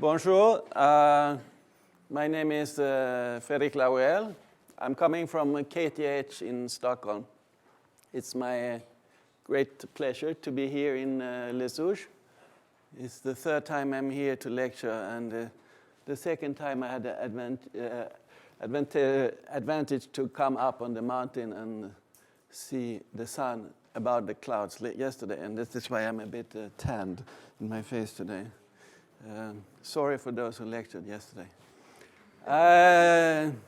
Bonjour. My name is Fredrik Lauel. I'm coming from KTH in Stockholm. It's my great pleasure to be here in Les Houches. It's the third time I'm here to lecture, and the second time I had the advantage to come up on the mountain and see the sun above the clouds yesterday, and this is why I'm a bit tanned in my face today. Sorry for those who lectured yesterday.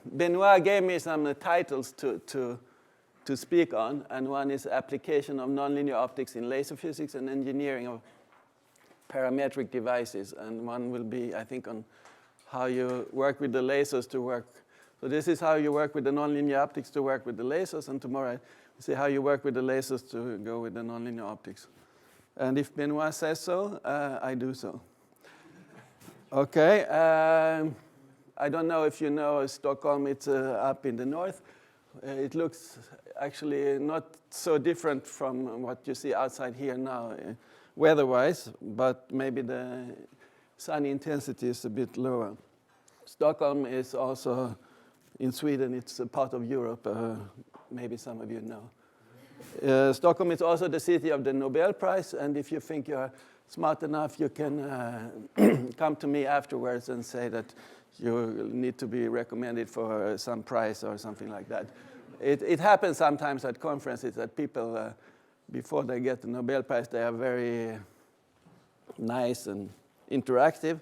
Benoit gave me some titles to speak on, and one is Application of Nonlinear Optics in Laser Physics and Engineering of Parametric Devices, and one will be, I think, on how you work with the lasers to work. So this is how you work with the nonlinear optics to work with the lasers, and tomorrow I see how you work with the lasers to go with the nonlinear optics. And if Benoit says so, I do so. Okay, I don't know if you know Stockholm, it's up in the north. It looks actually not so different from what you see outside here now, weather-wise, but maybe the sun intensity is a bit lower. Stockholm is also in Sweden, it's a part of Europe, maybe some of you know. Stockholm is also the city of the Nobel Prize, and if you think you're smart enough, you can come to me afterwards and say that you need to be recommended for some prize or something like that. It happens sometimes at conferences that people, before they get the Nobel Prize, they are very nice and interactive,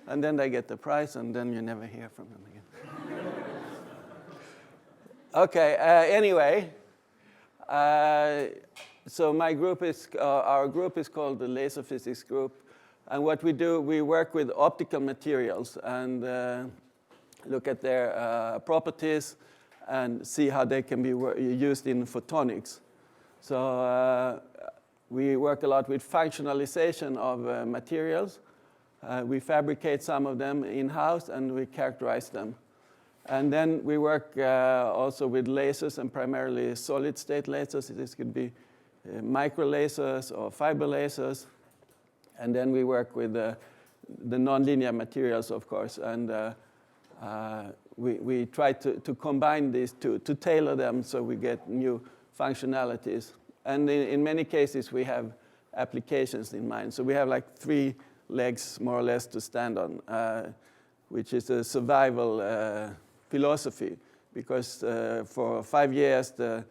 and then they get the prize, and then you never hear from them again. Okay, anyway. So my group is, our group is called the Laser Physics Group. And what we do, we work with optical materials and look at their properties and see how they can be used in photonics. So we work a lot with functionalization of materials. We fabricate some of them in-house and we characterize them. And then we work also with lasers, and primarily solid-state lasers. This could be micro lasers or fiber lasers. And then we work with the nonlinear materials, of course. And we try to combine these two, to tailor them so we get new functionalities. And in many cases, we have applications in mind. So we have like 3 legs, more or less, to stand on, which is a survival philosophy. Because for 5 years, the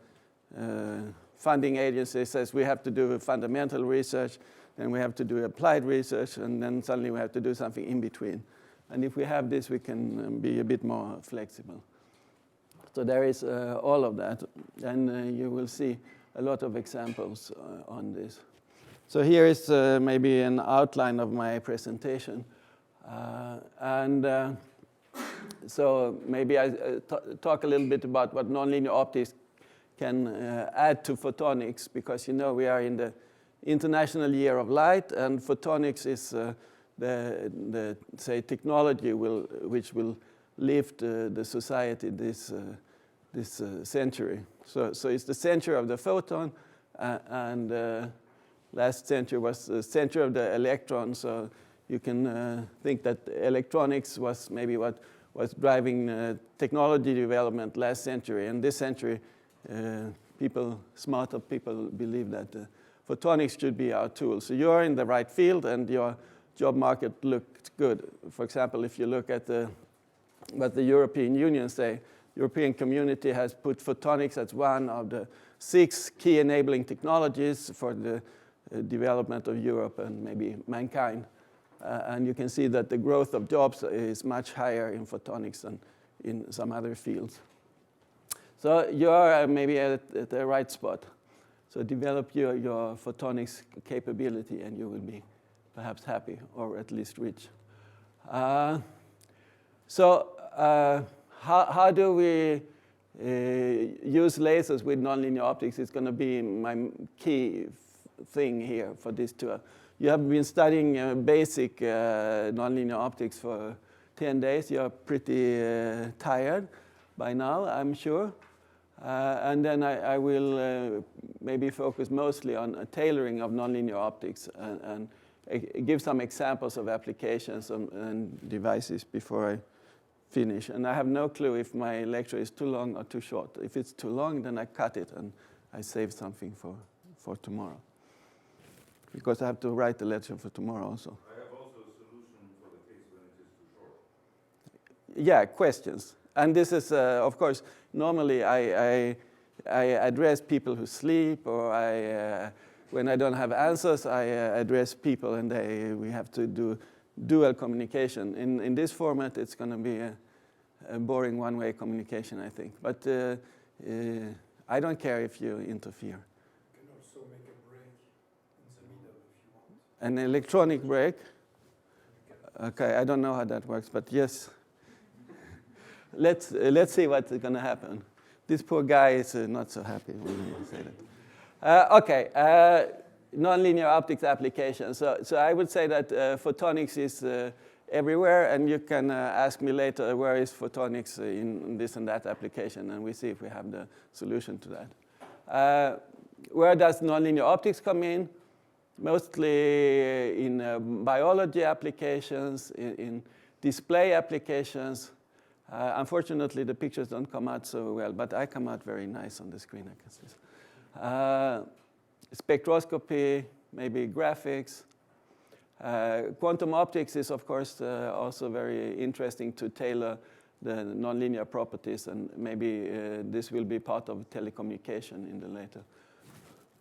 funding agency says we have to do fundamental research, then we have to do applied research, and then suddenly we have to do something in between. And if we have this, we can be a bit more flexible. So there is all of that, and you will see a lot of examples on this. So here is maybe an outline of my presentation. So maybe I talk a little bit about what nonlinear optics can add to photonics, because you know we are in the International Year of Light, and photonics is the say technology which will lift the society this century. So it's the century of the photon, and last century was the century of the electron. So you can think that electronics was maybe what was driving technology development last century, and this century smarter people believe that photonics should be our tool. So you're in the right field, and your job market looks good. For example, if you look at what the European Union say, European community has put photonics as one of the 6 key enabling technologies for the development of Europe and maybe mankind. And you can see that the growth of jobs is much higher in photonics than in some other fields. So you're maybe at the right spot. So develop your photonics capability, and you will be perhaps happy, or at least rich. How do we use lasers with nonlinear optics? It's going to be my key thing here for this tour. You have been studying basic nonlinear optics for 10 days. You're pretty tired by now, I'm sure. And then I will maybe focus mostly on tailoring of nonlinear optics and give some examples of applications and devices before I finish. And I have no clue if my lecture is too long or too short. If it's too long, then I cut it and I save something for tomorrow. Because I have to write the lecture for tomorrow also. I have also a solution for the case when it is too short. Yeah, questions. And this is, of course, normally I address people who sleep, or when I don't have answers, I address people, and we have to do dual communication. In this format, it's going to be a boring one-way communication, I think. But I don't care if you interfere. You can also make a break in the middle if you want. An electronic break? Okay, I don't know how that works, but yes. Let's see what's going to happen. This poor guy is not so happy when you say that. Okay, nonlinear optics applications. So I would say that photonics is everywhere, and you can ask me later where is photonics in this and that application, and we see if we have the solution to that. Where does nonlinear optics come in? Mostly in biology applications, in display applications. Unfortunately, the pictures don't come out so well, but I come out very nice on the screen, I can see. Spectroscopy, maybe graphics. Quantum optics is, of course, also very interesting to tailor the nonlinear properties, and maybe this will be part of telecommunication in the later,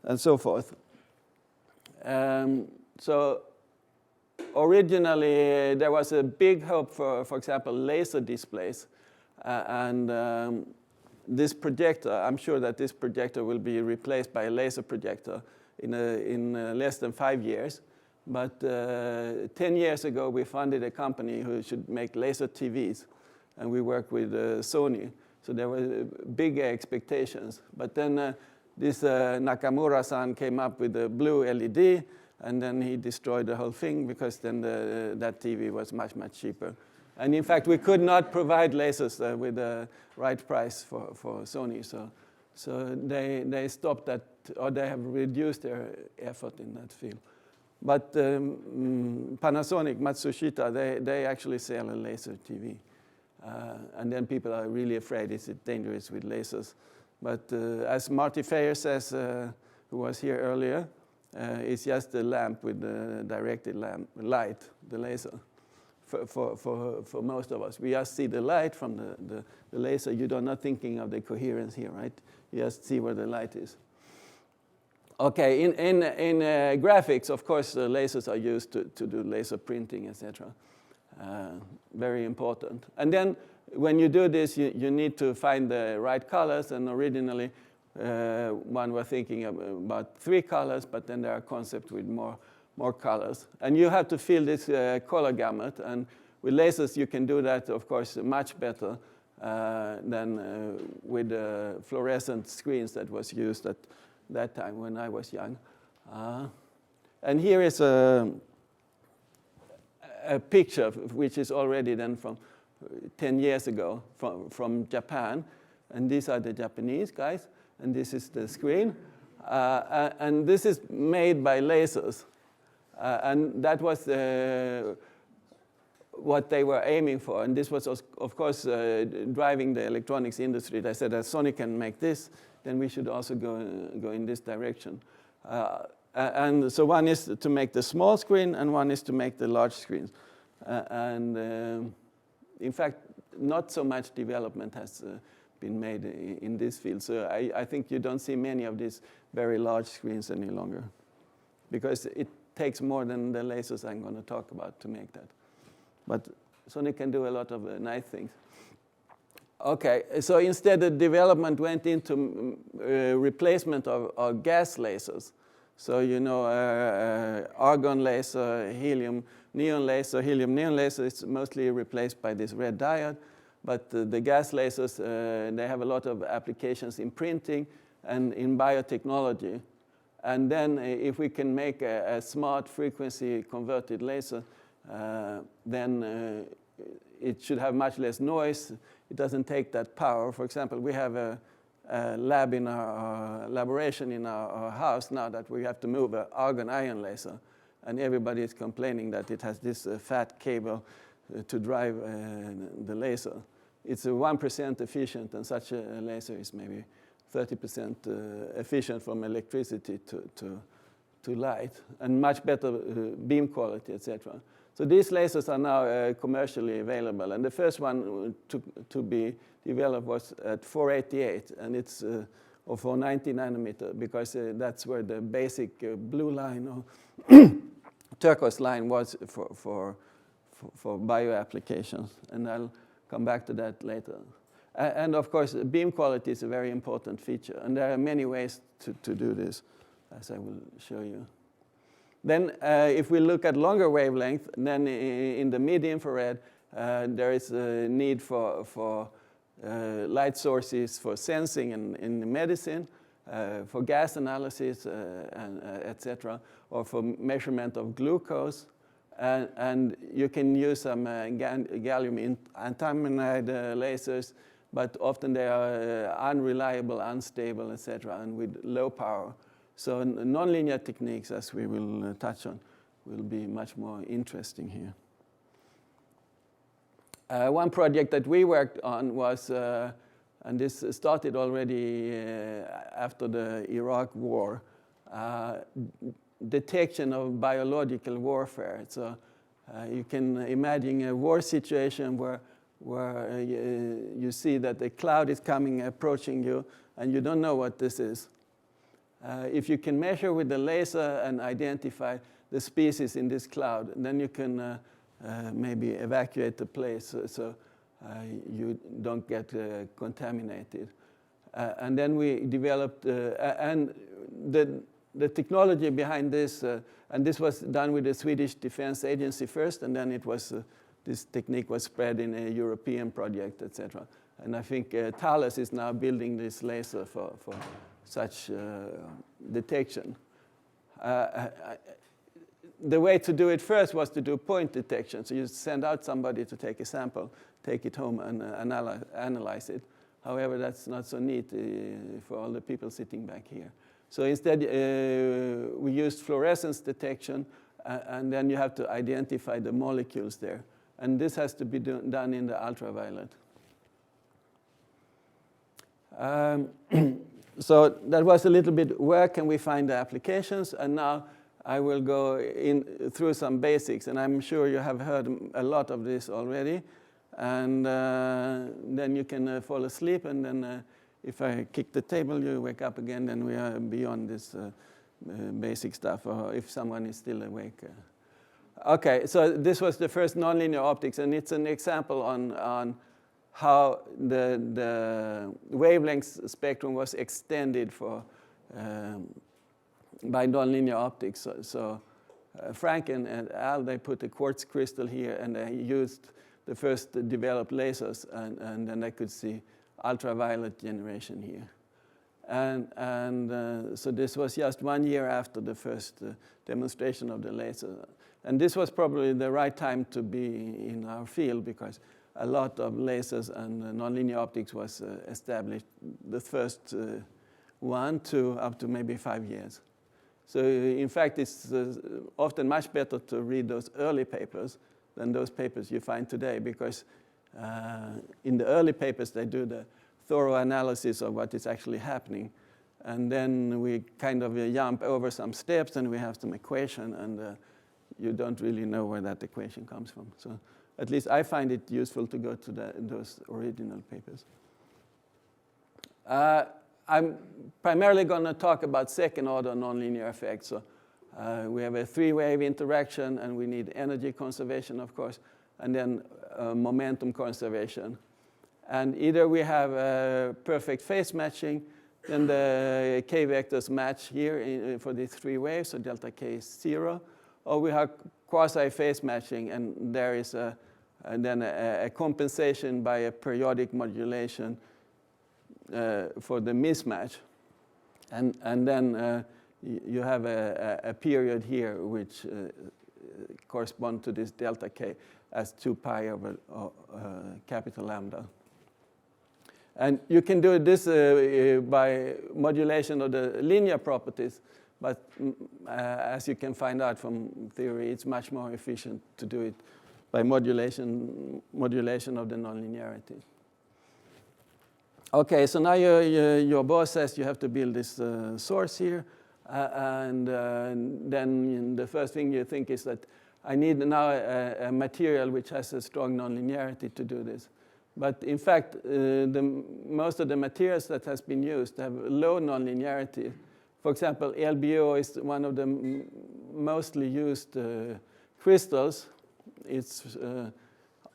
and so forth. So originally, there was a big hope for example, laser displays. This projector, I'm sure that this projector will be replaced by a laser projector in less than 5 years. But 10 years ago, we founded a company who should make laser TVs. And we worked with Sony. So there were big expectations. But then this Nakamura-san came up with a blue LED. And then he destroyed the whole thing, because then that TV was much, much cheaper. And in fact, we could not provide lasers with the right price for Sony. So they stopped that, or they have reduced their effort in that field. But Panasonic, Matsushita, they actually sell a laser TV. And then people are really afraid, is it dangerous with lasers? But as Marty Fayer says, who was here earlier, it's just the lamp with the directed light, the laser, for most of us. We just see the light from the laser. You're not thinking of the coherence here, right? You just see where the light is. Okay, in graphics, of course, lasers are used to do laser printing, etc. Very important. And then when you do this, you need to find the right colors, and originally, one were thinking about 3 colors, but then there are concepts with more colors. And you have to fill this color gamut. And with lasers, you can do that, of course, much better than with fluorescent screens that was used at that time when I was young. And here is a picture, which is already then from 10 years ago from Japan. And these are the Japanese guys. And this is the screen. And this is made by lasers. And that was what they were aiming for. And this was, of course, driving the electronics industry. They said that Sony can make this, then we should also go in this direction. And so one is to make the small screen, and one is to make the large screens. In fact, not so much development has been made in this field. So I think you don't see many of these very large screens any longer, because it takes more than the lasers I'm going to talk about to make that. But Sony can do a lot of nice things. Okay, so instead the development went into replacement of gas lasers. So you know, argon laser, helium neon laser, helium neon laser is mostly replaced by this red diode. But the gas lasers, they have a lot of applications in printing and in biotechnology. And then if we can make a smart frequency converted laser, then it should have much less noise. It doesn't take that power. For example, we have a lab in our laboration in our house now that we have to move an argon ion laser. and everybody is complaining that it has this fat cable to drive the laser. It's 1% efficient, and such a laser is maybe 30% efficient from electricity to light, and much better beam quality, etc. So these lasers are now commercially available, and the first one to be developed was at 488, and it's or for 90 nanometer, because that's where the basic blue line or turquoise line was for bio applications, and I'll come back to that later. And of course, beam quality is a very important feature, and there are many ways to do this, as I will show you. Then if we look at longer wavelength, then in the mid-infrared, there is a need for light sources for sensing in medicine, for gas analysis, etc., or for measurement of glucose. And you can use some gallium antimonide lasers, but often they are unreliable, unstable, etc., and with low power. So nonlinear techniques, as we will touch on, will be much more interesting here. One project that we worked on was, and this started already after the Iraq War, detection of biological warfare. So you can imagine a war situation where you see that a cloud is coming, approaching you, and you don't know what this is. If you can measure with the laser and identify the species in this cloud, then you can maybe evacuate the place so you don't get contaminated. And then we developed, and the technology behind this, and this was done with the Swedish Defense Agency first, and then it was, this technique was spread in a European project, etc. And I think Thales is now building this laser for such detection. The way to do it first was to do point detection. So you send out somebody to take a sample, take it home, and analyze it. However, that's not so neat for all the people sitting back here. So instead, we used fluorescence detection, and then you have to identify the molecules there. And this has to be done in the ultraviolet. So that was a little bit where can we find the applications, and now I will go through some basics, and I'm sure you have heard a lot of this already, and then you can fall asleep, and then if I kick the table, you wake up again, then we are beyond this basic stuff, or if someone is still awake. Okay, so this was the first nonlinear optics, and it's an example on how the wavelength spectrum was extended by nonlinear optics. So Frank and Al, they put a quartz crystal here, and they used the first developed lasers, and then they could see ultraviolet generation here. And so this was just 1 year after the first demonstration of the laser. And this was probably the right time to be in our field, because a lot of lasers and nonlinear optics was established, the first 1 to up to maybe 5 years. So in fact, it's often much better to read those early papers than those papers you find today, because in the early papers, they do the thorough analysis of what is actually happening. And then we kind of jump over some steps, and we have some equation, and you don't really know where that equation comes from. So at least I find it useful to go to those original papers. I'm primarily going to talk about second-order nonlinear effects. So we have a three-wave interaction, and we need energy conservation, of course, and then momentum conservation. And either we have perfect phase matching, then the k vectors match here for these 3 waves, so delta k is 0, or we have quasi-phase matching, and there is then a compensation by a periodic modulation for the mismatch. And then you have a period here which corresponds to this delta k as 2 pi over capital lambda. And you can do this by modulation of the linear properties, But as you can find out from theory, it's much more efficient to do it by modulation of the nonlinearity. Okay, so now your boss says you have to build this source here. And then the first thing you think is that I need now a material which has a strong nonlinearity to do this. But in fact, most of the materials that has been used have low nonlinearity. For example, LBO is one of the mostly used crystals. It's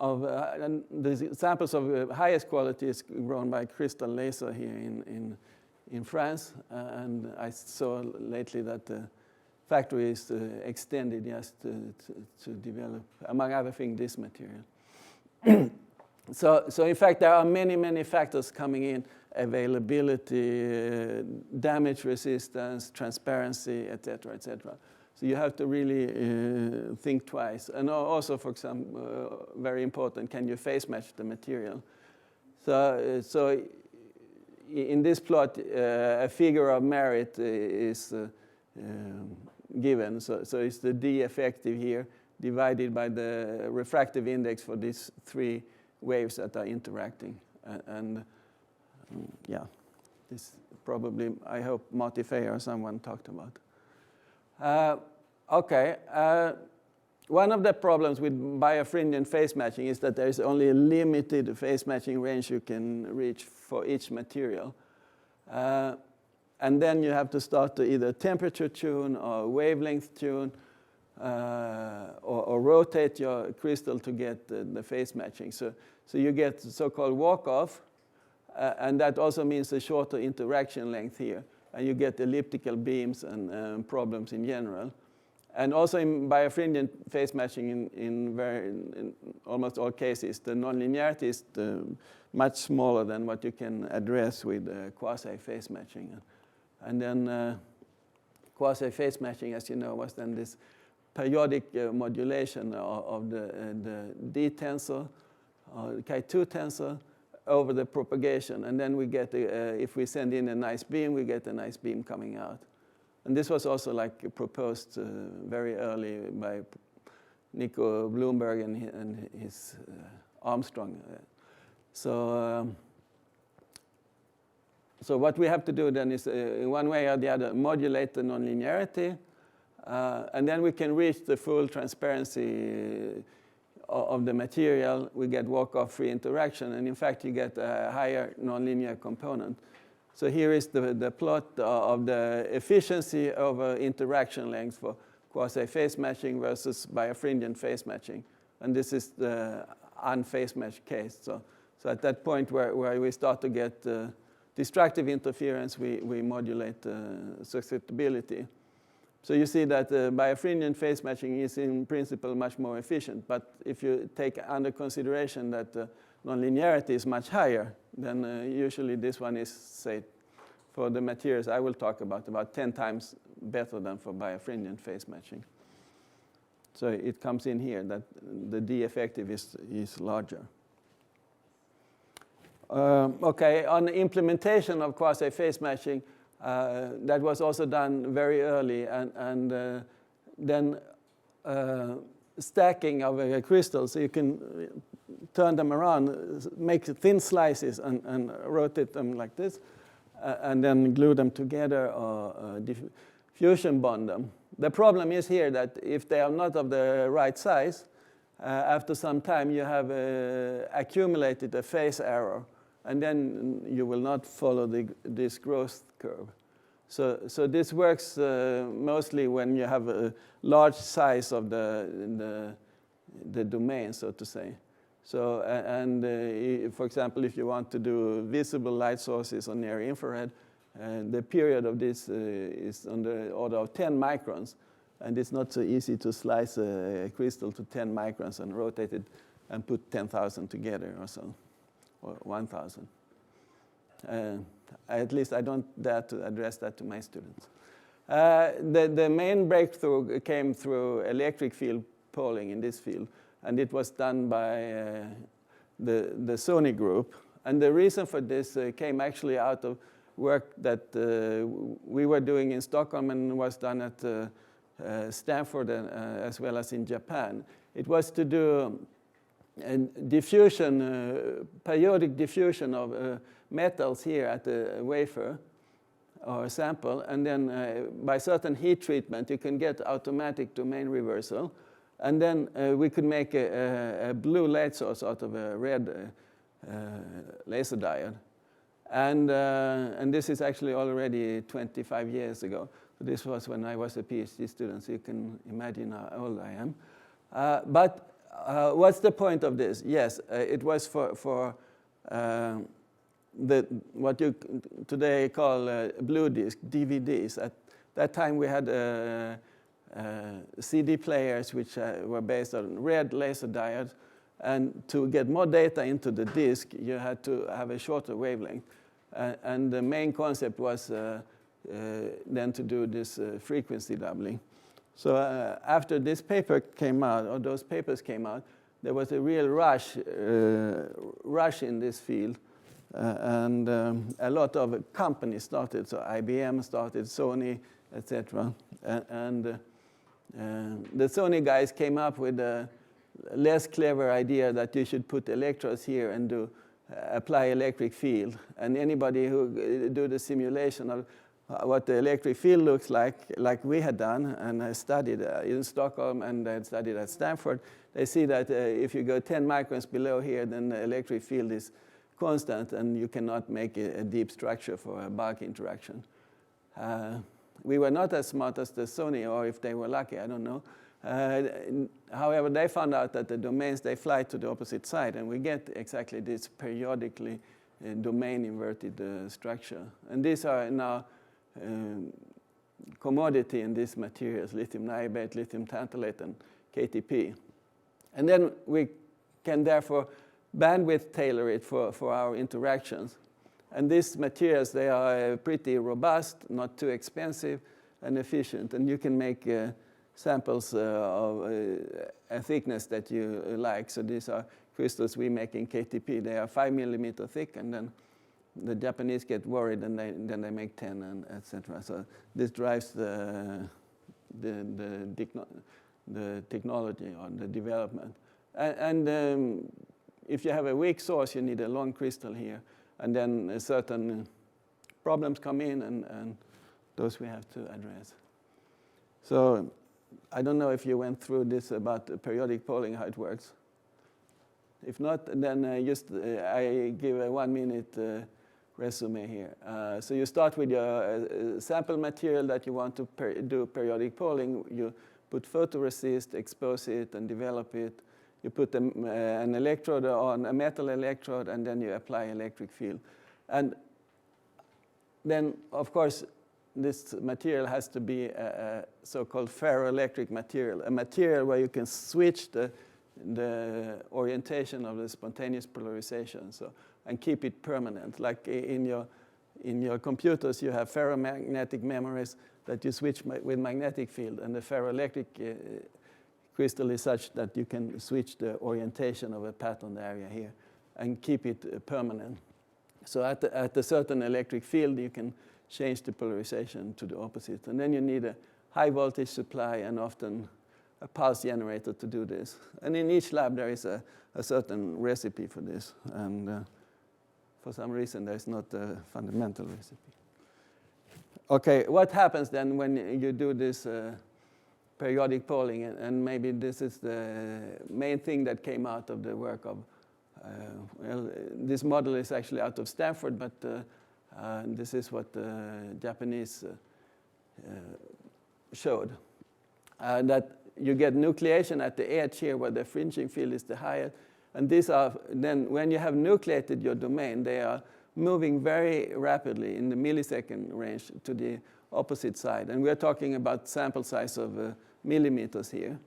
and the samples of highest quality is grown by Crystal Laser here in France. And I saw lately that the factory is extended just to develop, among other things, this material. So in fact, there are many factors coming in: availability, damage resistance, transparency, etc., etc. So you have to really think twice. And also, for example, very important, can you phase match the material? So in this plot, a figure of merit is given. So it's the D effective here divided by the refractive index for these three waves that are interacting. And yeah, this probably, I hope, Marty Fay or someone talked about. Okay, one of the problems with birefringent phase matching is that there is only a limited phase matching range you can reach for each material. And then you have to start to either temperature tune or wavelength tune or rotate your crystal to get the phase matching. So you get so-called walk-off, and that also means a shorter interaction length here. And you get elliptical beams and problems in general. And also in birefringent phase matching, in almost all cases, the nonlinearity is much smaller than what you can address with quasi-phase matching. And then quasi-phase matching, as you know, was then this periodic modulation of the D tensor, or Chi2 tensor, over the propagation. And then we get, if we send in a nice beam, we get a nice beam coming out. And this was also like proposed very early by Nico Bloomberg and his Armstrong. So what we have to do then is, in one way or the other, modulate the nonlinearity, and then we can reach the full transparency of the material. We get walk-off free interaction, and in fact, you get a higher nonlinear component. So here is the plot of the efficiency over interaction length for quasi-phase matching versus birefringent phase matching. And this is the unphase matched case. So at that point where we start to get destructive interference, we modulate susceptibility. So you see that birefringent phase matching is in principle much more efficient. But if you take under consideration that nonlinearity is much higher, then usually this one is, say, for the materials I will talk about 10 times better than for birefringent phase matching. So it comes in here that the D effective is larger. Okay, on the implementation of quasi-phase matching, that was also done very early, and then stacking of crystals, so you can turn them around, make thin slices and rotate them like this, and then glue them together or fusion bond them. The problem is here that if they are not of the right size, after some time you have accumulated a phase error, and then you will not follow this growth curve. So this works mostly when you have a large size of the domain, so to say. So, for example, if you want to do visible light sources on near infrared, the period of this is on the order of 10 microns. And it's not so easy to slice a crystal to 10 microns and rotate it and put 10,000 together or so, or 1,000. At least I don't dare to address that to my students. The main breakthrough came through electric field polling in this field, and it was done by the Sony group. And the reason for this came actually out of work that we were doing in Stockholm and was done at Stanford as well as in Japan. It was to do diffusion, periodic diffusion of metals here at the wafer or sample, and then by certain heat treatment you can get automatic domain reversal, and then we could make a blue light source out of a red laser diode. And this is actually already 25 years ago. So this was when I was a PhD student, so you can imagine how old I am. But what's the point of this? Yes, it was for what you today call blue disc, DVDs. At that time we had CD players which were based on red laser diodes. And to get more data into the disk, you had to have a shorter wavelength. And the main concept was then to do this frequency doubling. So after this paper came out, or those papers came out, there was a real rush in this field. And a lot of companies started. So IBM started, Sony, etc. And the Sony guys came up with a less clever idea that you should put electrodes here and apply electric field. And anybody who do the simulation of what the electric field looks like we had done, and I studied in Stockholm and I studied at Stanford, they see that if you go 10 microns below here, then the electric field is constant and you cannot make a deep structure for a bulk interaction. We were not as smart as the Sony, or if they were lucky, I don't know. However, they found out that the domains, they fly to the opposite side, and we get exactly this periodically domain-inverted structure. And these are now commodity in these materials, lithium niobate, lithium tantalate, and KTP. And then we can therefore bandwidth tailor it for our interactions. And these materials, they are pretty robust, not too expensive, and efficient. And you can make samples of a thickness that you like. So these are crystals we make in KTP. They are 5 millimeter thick, and then the Japanese get worried, and then they make 10, and etc. So this drives the technology or the development. And if you have a weak source, you need a long crystal here, and then certain problems come in, and those we have to address. So I don't know if you went through this about periodic polling, how it works. If not, then I give a 1 minute resume here. So you start with your sample material that you want to do periodic polling. You put photoresist, expose it, and develop it. You put an electrode on a metal electrode, and then you apply electric field. And then, of course, this material has to be a so-called ferroelectric material, a material where you can switch the orientation of the spontaneous polarization, and keep it permanent. Like in your computers, you have ferromagnetic memories that you switch with magnetic field, and the ferroelectric crystal is such that you can switch the orientation of a pattern area here and keep it permanent. So at a certain electric field, you can change the polarization to the opposite. And then you need a high voltage supply and often a pulse generator to do this. And in each lab, there is a certain recipe for this. And for some reason, there's not a fundamental recipe. Okay, what happens then when you do this periodic polling? And maybe this is the main thing that came out of the work of, this model is actually out of Stanford, but this is what the Japanese showed. That you get nucleation at the edge here where the fringing field is the highest. And these are then, when you have nucleated your domain, they are moving very rapidly in the millisecond range to the opposite side. And we're talking about sample size of millimeters here.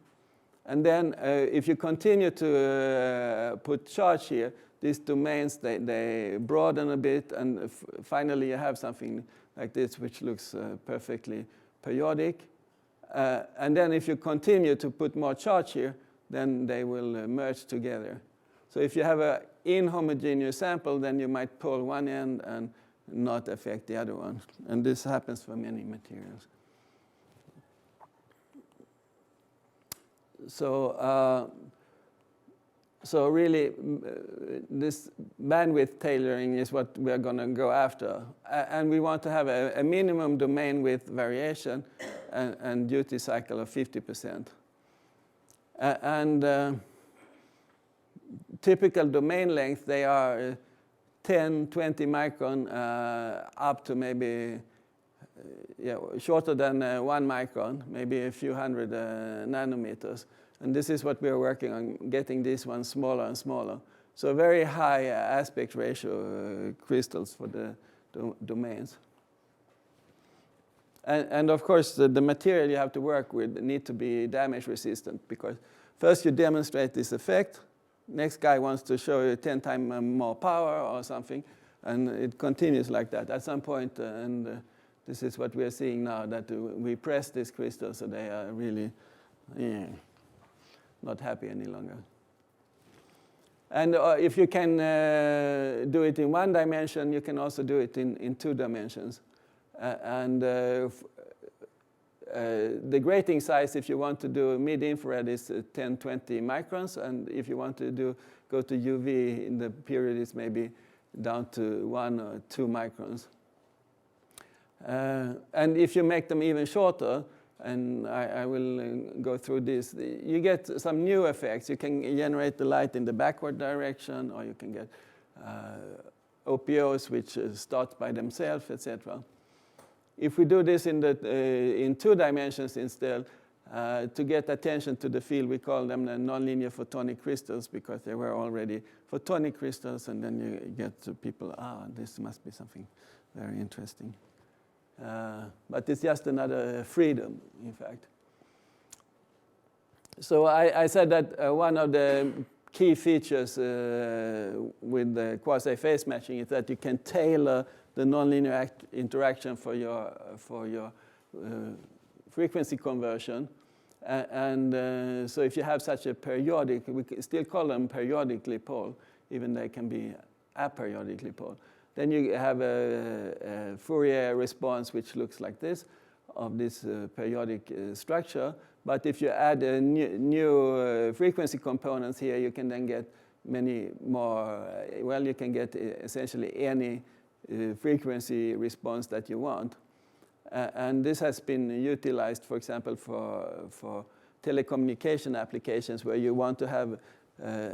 And then if you continue to put charge here, these domains, they broaden a bit, and finally you have something like this, which looks perfectly periodic. And then if you continue to put more charge here, then they will merge together. So if you have an inhomogeneous sample, then you might pull one end and not affect the other one. And this happens for many materials. So, so really, this bandwidth tailoring is what we are going to go after. And we want to have a minimum domain width variation and duty cycle of 50%. And typical domain length, they are 10, 20 micron up to maybe shorter than 1 micron, maybe a few hundred nanometers. And this is what we are working on, getting these ones smaller and smaller. So very high aspect ratio crystals for the domains. And of course, the material you have to work with need to be damage resistant, because first you demonstrate this effect, next guy wants to show you 10 times more power or something, and it continues like that. At some point, this is what we are seeing now, that we press these crystals so they are really not happy any longer. And if you can do it in 1 dimension, you can also do it in 2 dimensions. The grating size, if you want to do mid-infrared, is 10, 20 microns. And if you want to go to UV in the period, it's maybe down to 1 or 2 microns. And if you make them even shorter, and I will go through this, you get some new effects. You can generate the light in the backward direction, or you can get OPOs which start by themselves, etc. If we do this in 2 dimensions instead, to get attention to the field, we call them the nonlinear photonic crystals, because they were already photonic crystals, and then you get to people, this must be something very interesting. But it's just another freedom, in fact. So I said that one of the key features with the quasi-phase matching is that you can tailor the nonlinear interaction for your frequency conversion. So if you have such a periodic, we still call them periodically pole, even they can be aperiodically pole. Then you have a Fourier response which looks like this, of this periodic structure. But if you add new frequency components here, you can then get many more. Well, you can get essentially any frequency response that you want. And this has been utilized, for example, for telecommunication applications, where you want to have,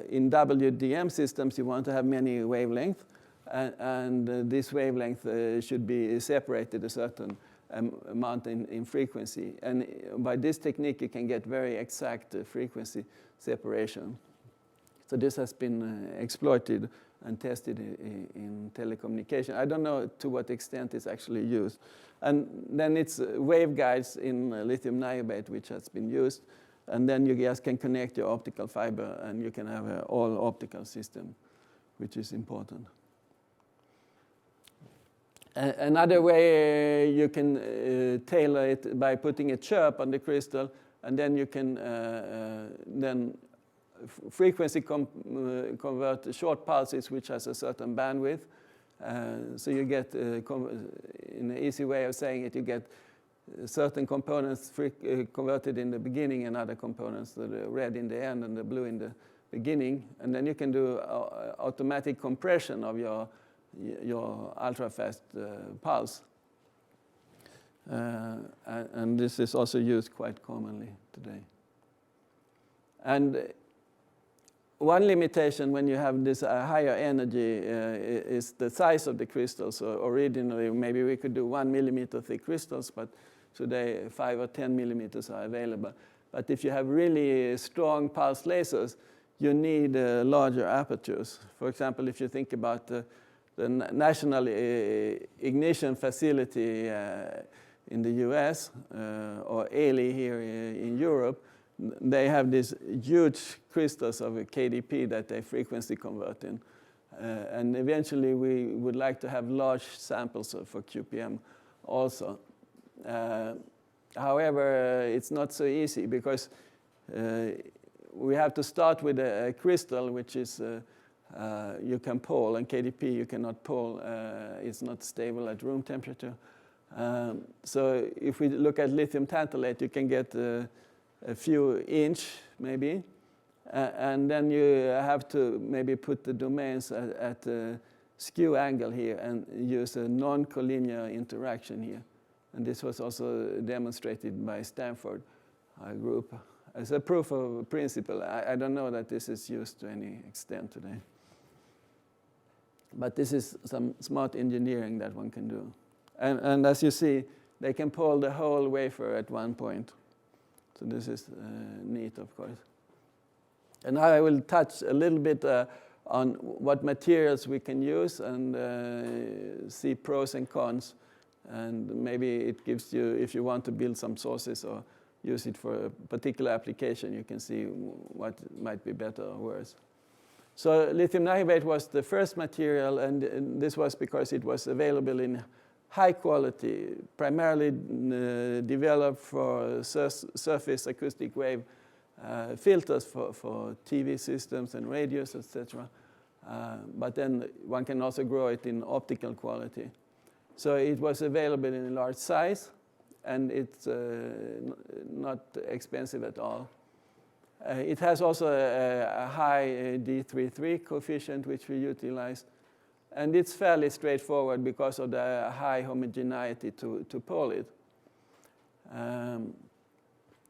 in WDM systems, you want to have many wavelengths. And this wavelength should be separated a certain amount in frequency. And by this technique, you can get very exact frequency separation. So this has been exploited and tested in telecommunication. I don't know to what extent it's actually used. And then it's waveguides in lithium niobate, which has been used. And then you just can connect your optical fiber, and you can have an all-optical system, which is important. Another way you can tailor it by putting a chirp on the crystal, and then you can then frequency convert short pulses which has a certain bandwidth. So you get, in an easy way of saying it, you get certain components converted in the beginning and other components, the red in the end and the blue in the beginning. And then you can do automatic compression of your ultra-fast pulse. And this is also used quite commonly today. And one limitation when you have this higher energy is the size of the crystals. So originally, maybe we could do 1 millimeter thick crystals, but today 5 or 10 millimeters are available. But if you have really strong pulse lasers, you need larger apertures. For example, if you think about the National Ignition Facility in the US, or ALI here in Europe, they have these huge crystals of a KDP that they frequency convert in. And eventually we would like to have large samples for QPM also. However, it's not so easy, because we have to start with a crystal which is you can pole, and KDP you cannot pole. It's not stable at room temperature. So if we look at lithium tantalate, you can get a few inch maybe, and then you have to maybe put the domains at a skew angle here and use a non-collinear interaction here. And this was also demonstrated by Stanford group as a proof of principle. I don't know that this is used to any extent today. But this is some smart engineering that one can do. And as you see, they can pole the whole wafer at one point. So this is neat, of course. And now I will touch a little bit on what materials we can use and see pros and cons. And maybe it gives you, if you want to build some sources or use it for a particular application, you can see what might be better or worse. So lithium niobate was the first material, and this was because it was available in high quality, primarily developed for surface acoustic wave filters for TV systems and radios, etc. But then one can also grow it in optical quality. So it was available in a large size, and it's not expensive at all. It has also a high D33 coefficient, which we utilize. And it's fairly straightforward because of the high homogeneity to pole it.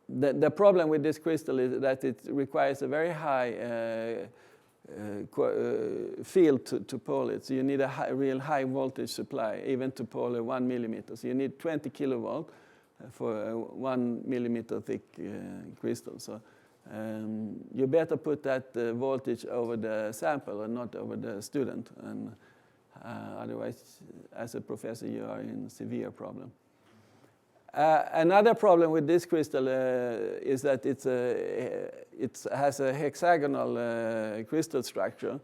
The problem with this crystal is that it requires a very high field to pole it. So you need a real high voltage supply, even to pole a 1 millimeter. So you need 20 kilovolt for a 1 millimeter thick crystal. So you better put that voltage over the sample and not over the student. And otherwise, as a professor, you are in severe problem. Another problem with this crystal is that it has a hexagonal crystal structure.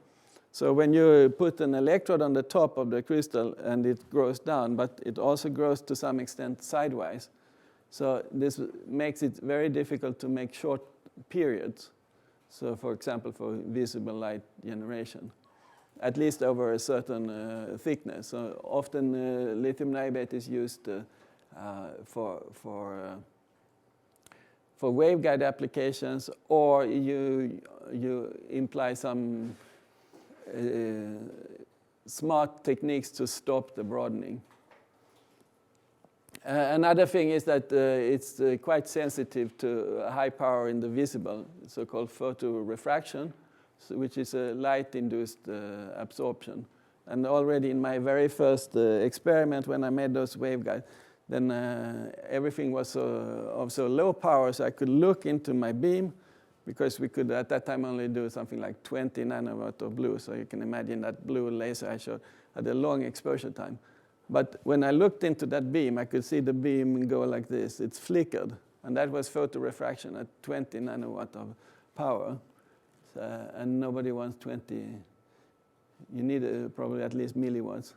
So when you put an electrode on the top of the crystal and it grows down, but it also grows to some extent sidewise. So this makes it very difficult to make short periods. So for example, for visible light generation, at least over a certain thickness. So often lithium niobate is used for waveguide applications, or you imply some smart techniques to stop the broadening. Another thing is that it's quite sensitive to high power in the visible, so-called photorefraction, which is a light-induced absorption. And already in my very first experiment, when I made those waveguides, then everything was of so low power, so I could look into my beam, because we could at that time only do something like 20 nanowatt of blue. So you can imagine that blue laser I showed had a long exposure time. But when I looked into that beam, I could see the beam go like this. It's flickered, and that was photorefraction at 20 nanowatt of power. And nobody wants 20. You need probably at least milliwatts.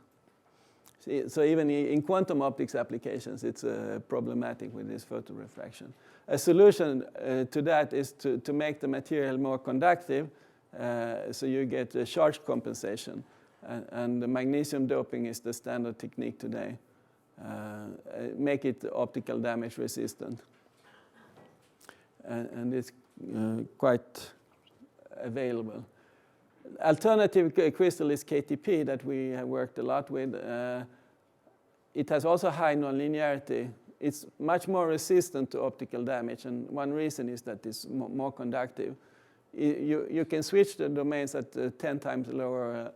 So even in quantum optics applications, it's problematic with this photorefraction. A solution to that is to make the material more conductive, so you get a charge compensation. And the magnesium doping is the standard technique today. Make it optical damage resistant. And it's quite available. Alternative crystal is KTP that we have worked a lot with. It has also high nonlinearity. It's much more resistant to optical damage, and one reason is that it's more conductive. You can switch the domains at 10 times lower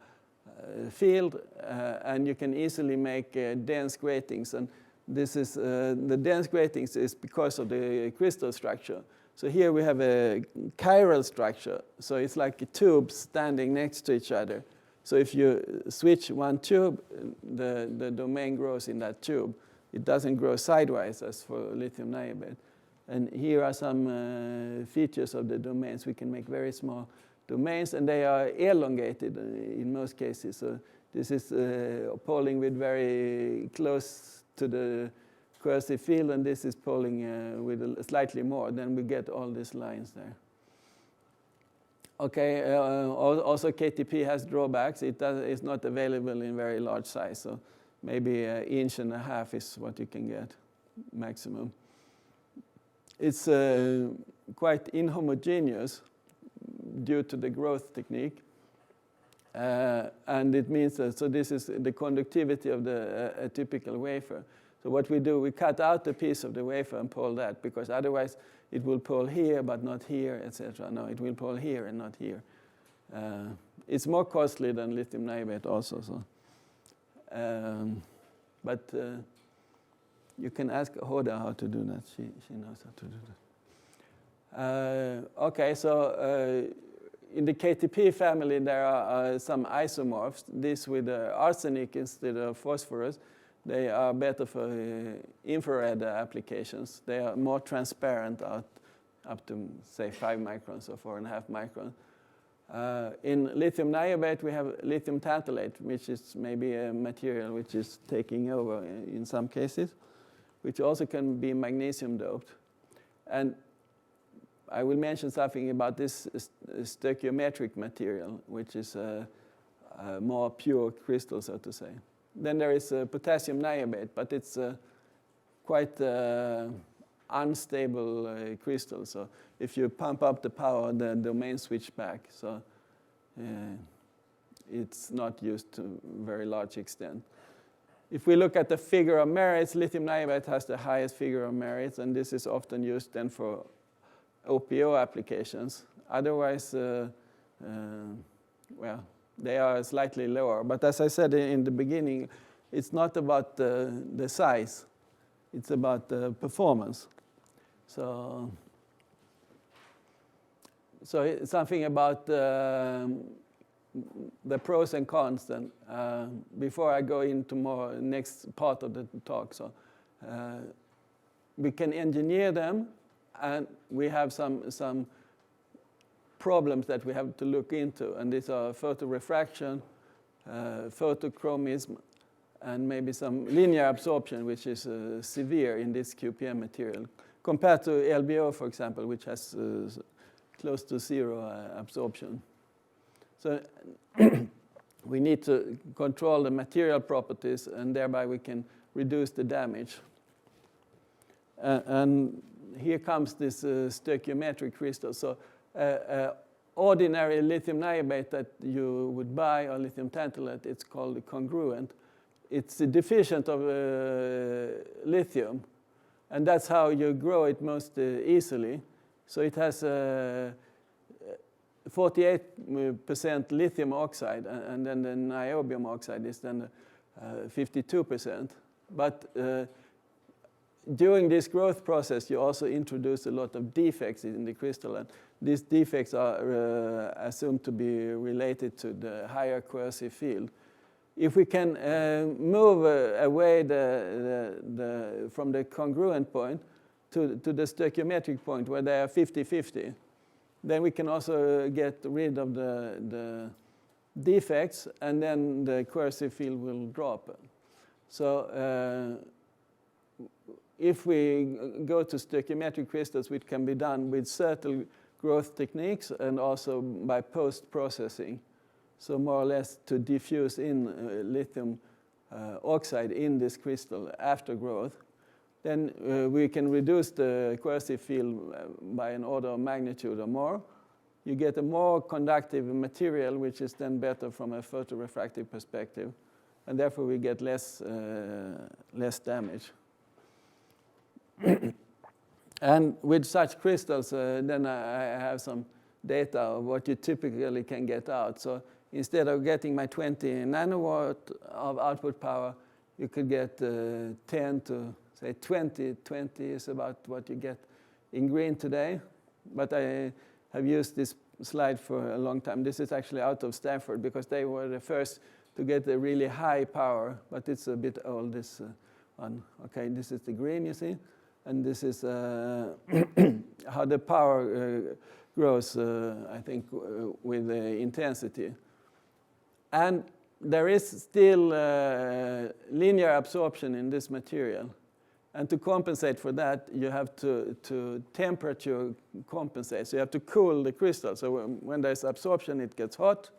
field, and you can easily make dense gratings. And this is the dense gratings is because of the crystal structure. So here we have a chiral structure. So it's like tubes standing next to each other. So if you switch one tube, the domain grows in that tube. It doesn't grow sidewise as for lithium niobate. And here are some features of the domains. We can make very small domains, and they are elongated in most cases. So this is poling with very close to the coercive field, and this is poling with slightly more. Then we get all these lines there. Okay, also KTP has drawbacks. It's not available in very large size, so maybe 1.5 inches is what you can get maximum. It's quite inhomogeneous due to the growth technique. And it means that, so this is the conductivity of a typical wafer. So what we do, we cut out a piece of the wafer and pull that, because otherwise it will pull here but not here, etc. No, it will pull here and not here. It's more costly than lithium niobate also. So, but you can ask Hoda how to do that. She knows how to do that. Okay, so in the KTP family, there are some isomorphs. This with arsenic instead of phosphorus. They are better for infrared applications. They are more transparent up to, say, 5 microns or 4.5 microns. In lithium niobate, we have lithium tantalate, which is maybe a material which is taking over in some cases, which also can be magnesium doped. And I will mention something about this stoichiometric material, which is a more pure crystal, so to say. Then there is potassium niobate, but it's quite unstable crystal. So if you pump up the power, the domain switch back. So it's not used to a very large extent. If we look at the figure of merits, lithium niobate has the highest figure of merits, and this is often used then for OPO applications. Otherwise, well, they are slightly lower. But as I said in the beginning, it's not about the size. It's about the performance. So it's something about the pros and cons then. Before I go into more next part of the talk. So we can engineer them, and we have some problems that we have to look into, and these are photorefraction, photochromism, and maybe some linear absorption, which is severe in this QPM material, compared to LBO, for example, which has close to zero absorption. So we need to control the material properties, and thereby we can reduce the damage. And here comes this stoichiometric crystal. So ordinary lithium niobate that you would buy, or lithium tantalate, it's called congruent. It's deficient of lithium, and that's how you grow it most easily. So it has 48% lithium oxide, and then the niobium oxide is then 52%. But during this growth process, you also introduce a lot of defects in the crystal, and these defects are assumed to be related to the higher coercive field. If we can move away from the congruent point to the stoichiometric point, where they are 50-50, then we can also get rid of the defects, and then the coercive field will drop. So if we go to stoichiometric crystals, which can be done with certain growth techniques and also by post-processing, so more or less to diffuse in lithium oxide in this crystal after growth, then we can reduce the coercive field by an order of magnitude or more. You get a more conductive material, which is then better from a photorefractive perspective, and therefore we get less damage. And with such crystals, then I have some data of what you typically can get out. So instead of getting my 20 nanowatt of output power, you could get 10 to say 20. 20 is about what you get in green today. But I have used this slide for a long time. This is actually out of Stanford, because they were the first to get a really high power, but it's a bit old, this one. Okay, this is the green, you see? And this is how the power grows, I think, with the intensity. And there is still linear absorption in this material. And to compensate for that, you have to temperature compensate. So you have to cool the crystal. So when there's absorption, it gets hot,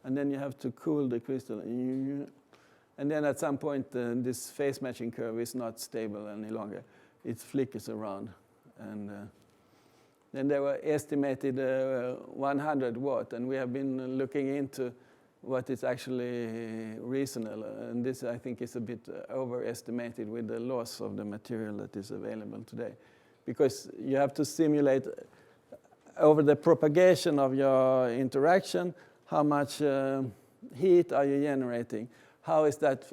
and then you have to cool the crystal. And then at some point, this phase matching curve is not stable any longer. It flickers around. And then they were estimated 100 watt, and we have been looking into what is actually reasonable. And this, I think, is a bit overestimated with the loss of the material that is available today. Because you have to simulate over the propagation of your interaction, how much heat are you generating? How is that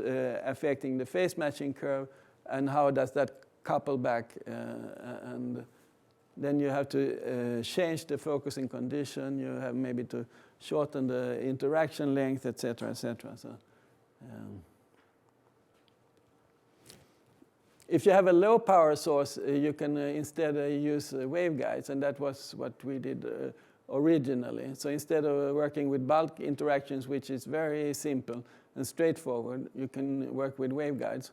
affecting the phase matching curve? And how does that couple back? And then you have to change the focusing condition. You have maybe to shorten the interaction length, etc., etc. So, if you have a low power source, you can instead use waveguides, and that was what we did originally. So instead of working with bulk interactions, which is very simple and straightforward, you can work with waveguides.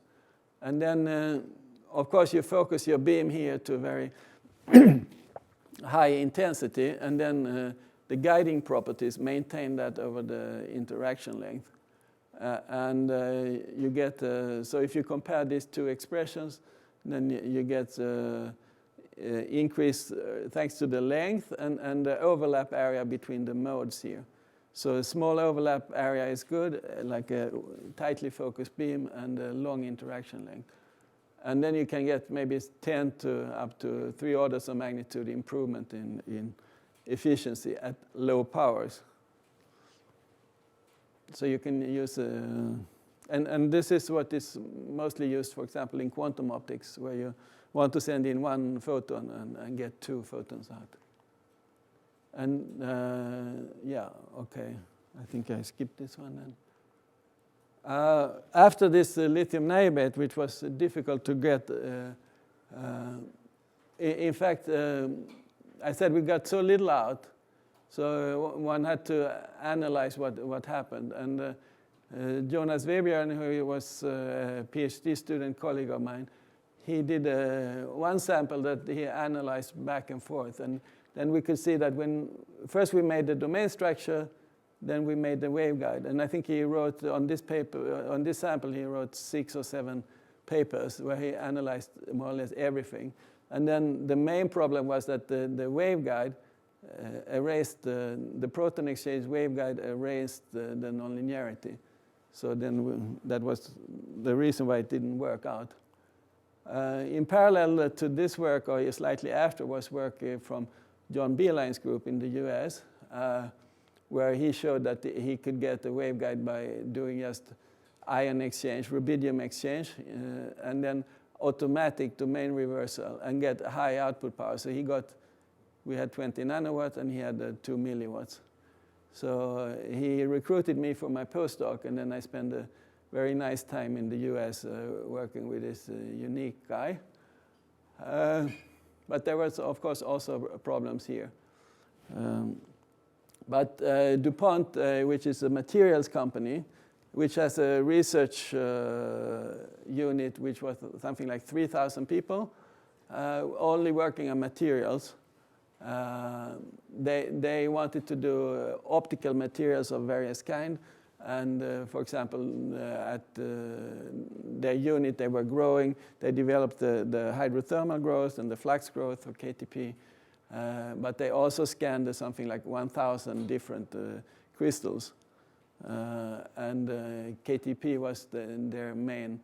And then, of course, you focus your beam here to very high intensity, and then the guiding properties maintain that over the interaction length. You get, so if you compare these two expressions, then you get increase thanks to the length and the overlap area between the modes here. So a small overlap area is good, like a tightly focused beam and a long interaction length. And then you can get maybe 10 to up to 3 orders of magnitude improvement in efficiency at low powers. So you can use, and this is what is mostly used, for example, in quantum optics, where you want to send in 1 photon and get 2 photons out. And yeah, okay, I think I skipped this one then. After this lithium niobate, which was difficult to get, in fact, I said we got so little out, so one had to analyze what happened. And Jonas Vebjörn, who was a PhD student colleague of mine, he did one sample that he analyzed back and forth. And then we could see that when first we made the domain structure, then we made the waveguide. And I think he wrote on this paper, on this sample, he wrote 6 or 7 papers where he analyzed more or less everything. And then the main problem was that the waveguide erased the proton exchange waveguide erased the nonlinearity. So then that was the reason why it didn't work out. In parallel to this work, or slightly after, was work from John Beeline's group in the US, where he showed that he could get a waveguide by doing just ion exchange, rubidium exchange, and then automatic domain reversal and get high output power. So we had 20 nanowatts and he had 2 milliwatts. So he recruited me for my postdoc, and then I spent a very nice time in the US working with this unique guy. But there was, of course, also problems here. But DuPont, which is a materials company, which has a research unit which was something like 3,000 people, only working on materials. They wanted to do optical materials of various kinds. And for example, at their unit, they were growing. They developed the hydrothermal growth and the flux growth for KTP. But they also scanned something like 1,000 different crystals. And KTP was their main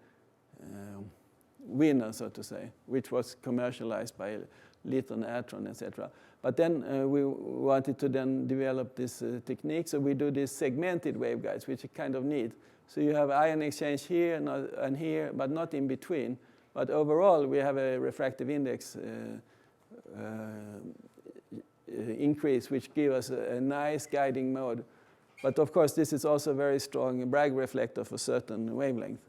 winner, so to say, which was commercialized by Litton, Atron, etc. But then we wanted to then develop this technique, so we do these segmented waveguides, which is kind of neat. So you have ion exchange here and here, but not in between. But overall, we have a refractive index increase, which gives us a nice guiding mode. But of course, this is also a very strong Bragg reflector for certain wavelength,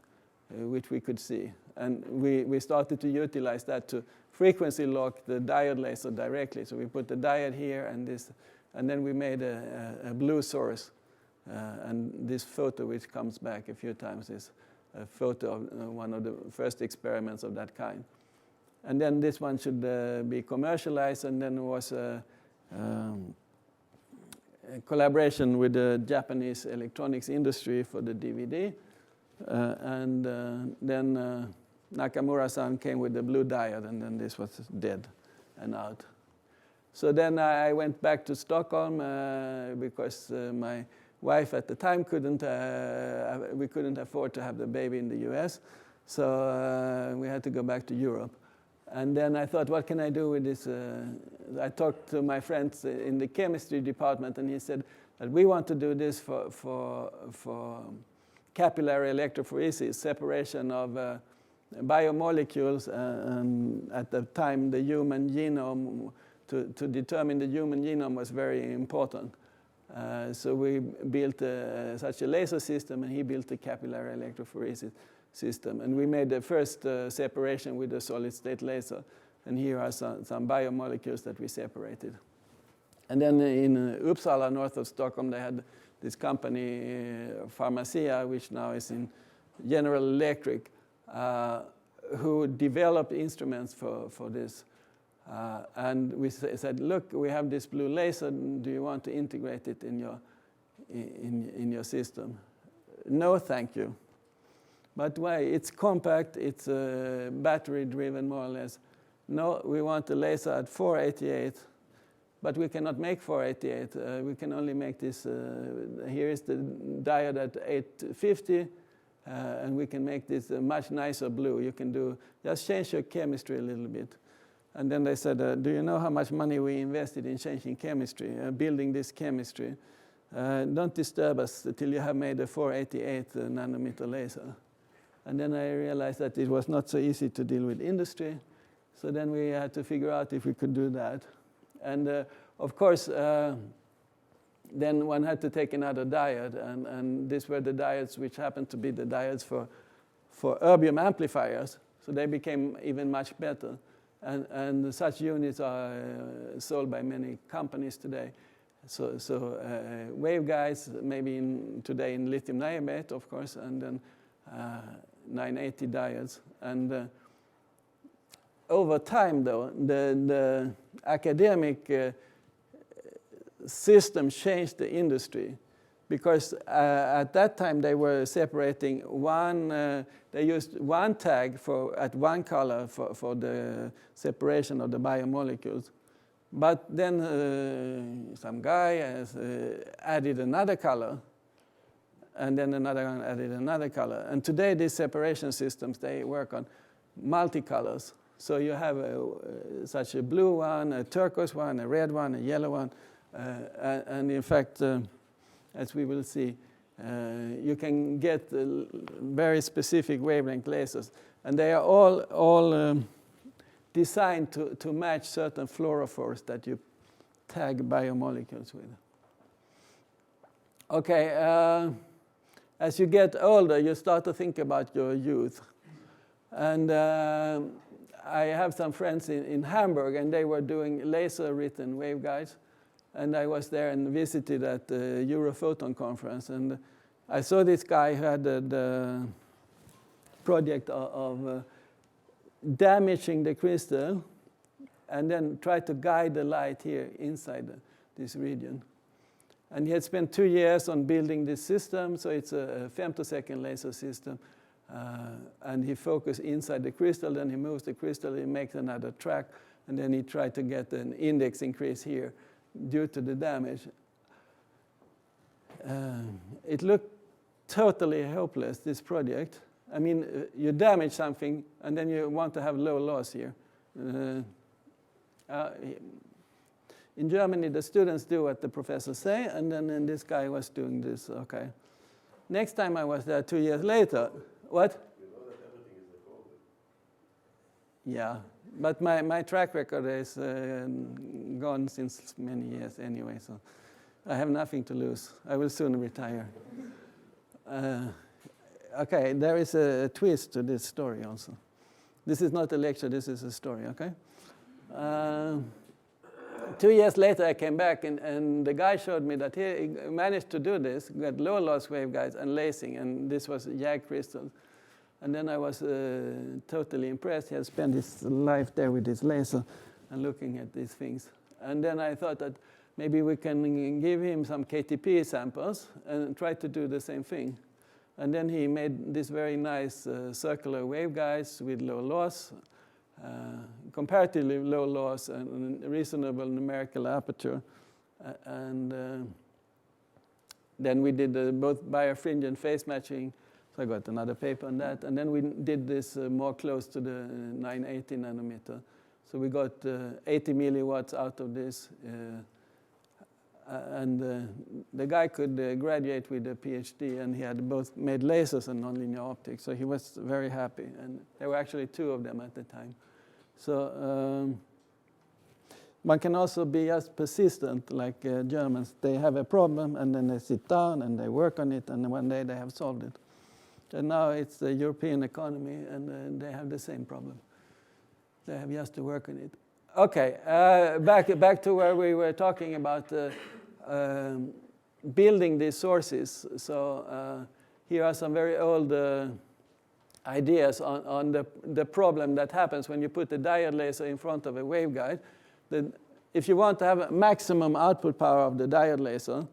which we could see. And we started to utilize that to frequency lock the diode laser directly. So we put the diode here and this, and then we made a blue source. And this photo, which comes back a few times, is a photo of one of the first experiments of that kind. And then this one should be commercialized, and then was a collaboration with the Japanese electronics industry for the DVD. Then Nakamura-san came with the blue diode, and then this was dead and out. So then I went back to Stockholm because my wife at the time we couldn't afford to have the baby in the US. So we had to go back to Europe. And then I thought, what can I do with this? I talked to my friends in the chemistry department, and he said that we want to do this for capillary electrophoresis, separation of biomolecules, and at the time the human genome, to determine the human genome was very important. So we built such a laser system, and he built a capillary electrophoresis system. And we made the first separation with a solid-state laser. And here are some biomolecules that we separated. And then in Uppsala, north of Stockholm, they had this company, Pharmacia, which now is in General Electric, who developed instruments for this. And we said, look, we have this blue laser. Do you want to integrate it in your system? No, thank you. But why? It's compact. It's battery-driven, more or less. No, we want a laser at 488, but we cannot make 488. We can only make this. Here is the diode at 850, and we can make this a much nicer blue. You can just change your chemistry a little bit. And then they said, do you know how much money we invested in changing chemistry, building this chemistry? Don't disturb us until you have made a 488 nanometer laser. And then I realized that it was not so easy to deal with industry. So then we had to figure out if we could do that. And of course, then one had to take another diode. And these were the diodes which happened to be the diodes for erbium amplifiers. So they became even much better. And such units are sold by many companies today. So waveguides, maybe today in lithium niobate, of course, and then 980 diodes. And over time, though, the academic system changed the industry, because at that time they were separating they used one tag at one color for the separation of the biomolecules. But then some guy has added another color, and then another one added another color. And today these separation systems, they work on multicolors. So you have such a blue one, a turquoise one, a red one, a yellow one. And in fact, as we will see, you can get very specific wavelength lasers. And they are all designed to match certain fluorophores that you tag biomolecules with. Okay, as you get older, you start to think about your youth. And I have some friends in Hamburg, and they were doing laser-written waveguides. And I was there and visited at the Europhoton conference. And I saw this guy who had the project of damaging the crystal and then try to guide the light here inside this region. And he had spent 2 years on building this system, so it's a femtosecond laser system. And he focused inside the crystal, then he moves the crystal, he makes another track, and then he tried to get an index increase here due to the damage. It looked totally hopeless, this project. I mean, you damage something, and then you want to have low loss here. In Germany, the students do what the professors say, and then this guy was doing this. Okay. Next time I was there 2 years later, what? You know that everything is recorded. Yeah, but my track record is gone since many years anyway, so I have nothing to lose. I will soon retire. Okay, there is a twist to this story also. This is not a lecture, this is a story, okay? 2 years later, I came back, and the guy showed me that he managed to do this, got low loss waveguides and lacing, and this was YAG crystals. And then I was totally impressed. He had spent his life there with his laser and looking at these things. And then I thought that maybe we can give him some KTP samples and try to do the same thing. And then he made this very nice circular waveguides with low loss, comparatively low loss and reasonable numerical aperture. Then we did both birefringent phase matching. So I got another paper on that. And then we did this more close to the 980 nanometer. So we got 80 milliwatts out of this. The guy could graduate with a PhD, and he had both made lasers and nonlinear optics. So he was very happy. And there were actually two of them at the time. So one can also be just persistent, like Germans. They have a problem, and then they sit down, and they work on it, and one day they have solved it. And now it's the European economy, and they have the same problem. They have just to work on it. Okay, back to where we were talking about building these sources. So here are some very old ideas on the problem that happens when you put a diode laser in front of a waveguide. If you want to have a maximum output power of the diode laser,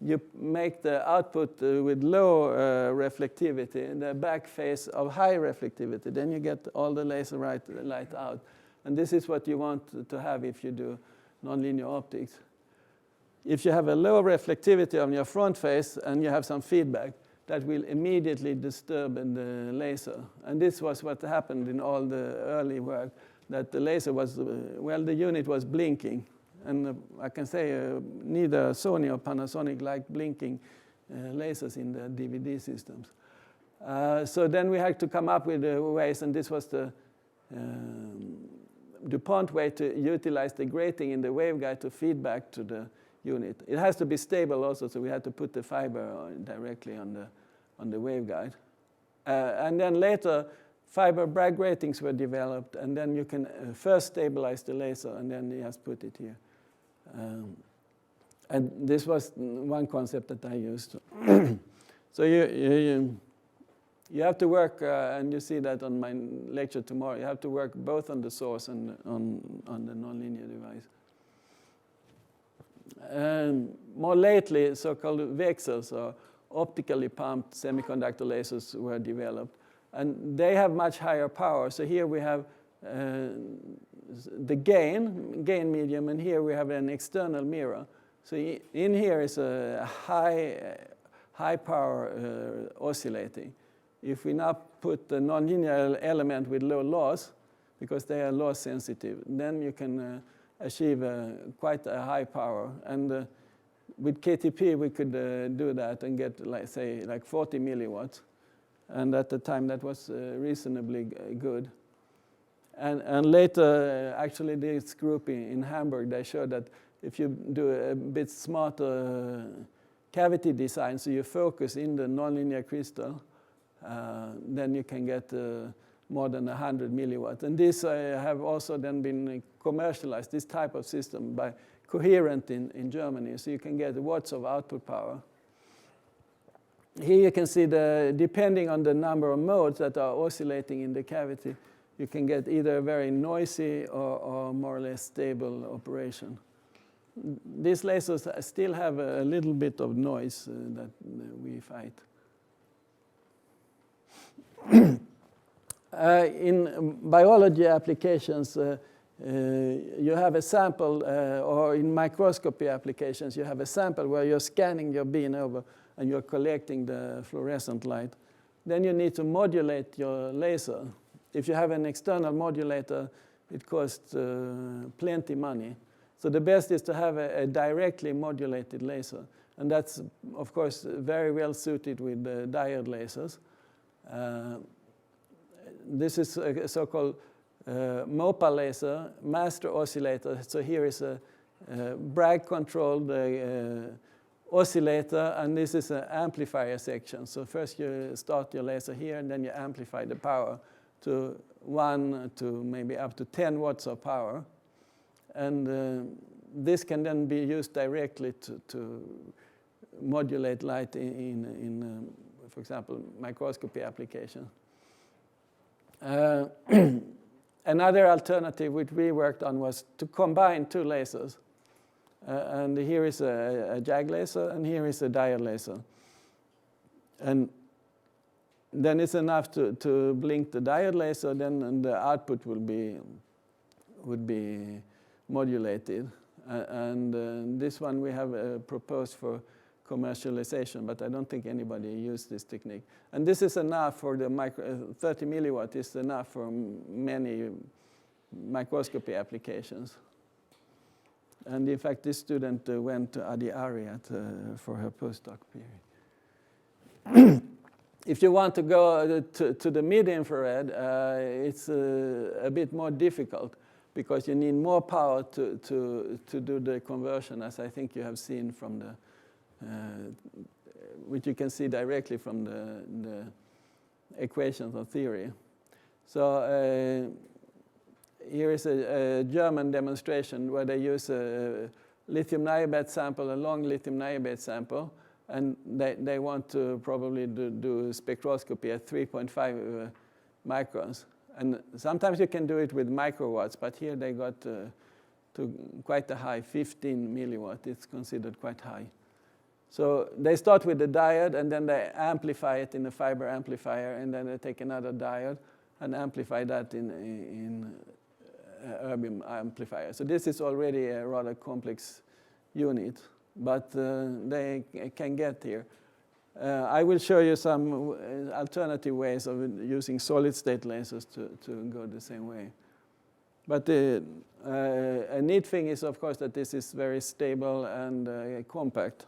you make the output with low reflectivity and the back phase of high reflectivity. Then you get all the laser light out. And this is what you want to have if you do nonlinear optics. If you have a low reflectivity on your front face and you have some feedback, that will immediately disturb the laser. And this was what happened in all the early work, that the laser was, the unit was blinking. And I can say neither Sony or Panasonic like blinking lasers in the DVD systems. So then we had to come up with ways, and this was the DuPont way to utilize the grating in the waveguide to feed back to the unit. It has to be stable also, so we had to put the fiber directly on the waveguide. And then later, fiber Bragg gratings were developed, and then you can first stabilize the laser, and then you just put it here. And this was one concept that I used. So you have to work, and you see that on my lecture tomorrow, you have to work both on the source and on the nonlinear device. More lately, so-called VCSELs, or optically pumped semiconductor lasers, were developed. And they have much higher power. So here we have the gain medium, and here we have an external mirror. So in here is a high power oscillating. If we now put the nonlinear element with low loss, because they are loss sensitive, then you can achieve quite a high power. And with KTP, we could do that and get, like 40 milliwatts. And at the time, that was reasonably good. And later, actually, this group in Hamburg, they showed that if you do a bit smarter cavity design, so you focus in the nonlinear crystal, then you can get more than 100 milliwatts. And this have also then been commercialized, this type of system, by Coherent in Germany. So you can get watts of output power. Here you can see depending on the number of modes that are oscillating in the cavity, you can get either a very noisy or more or less stable operation. These lasers still have a little bit of noise that we fight. In biology applications, you have a sample, or in microscopy applications, you have a sample where you're scanning your beam over and you're collecting the fluorescent light. Then you need to modulate your laser. If you have an external modulator, it costs plenty money. So the best is to have a directly modulated laser. And that's, of course, very well suited with diode lasers. This is a so-called MOPA laser, master oscillator. So here is a Bragg-controlled oscillator, and this is an amplifier section. So first you start your laser here, and then you amplify the power to 1 to maybe up to 10 watts of power. And this can then be used directly to modulate light in for example, microscopy application. Another alternative which we worked on was to combine two lasers. And here is a JAG laser, and here is a diode laser. And then it's enough to blink the diode laser, then the output would be modulated. And this one we have proposed for commercialization, but I don't think anybody used this technique. And this is enough for the 30 milliwatt is enough for many microscopy applications. And in fact, this student went to Adi Ariat for her postdoc period. If you want to go to the mid-infrared, it's a bit more difficult because you need more power to do the conversion, as I think you have seen from the, which you can see directly from the equations of theory. So here is a German demonstration where they use a lithium niobate sample, a long lithium niobate sample, and they want to probably do spectroscopy at 3.5 microns. And sometimes you can do it with microwatts, but here they got to quite a high, 15 milliwatt. It's considered quite high. So they start with the diode, and then they amplify it in a fiber amplifier, and then they take another diode and amplify that in erbium amplifier. So this is already a rather complex unit, but they can get here. I will show you some alternative ways of using solid-state lasers to go the same way. But a neat thing is, of course, that this is very stable and compact.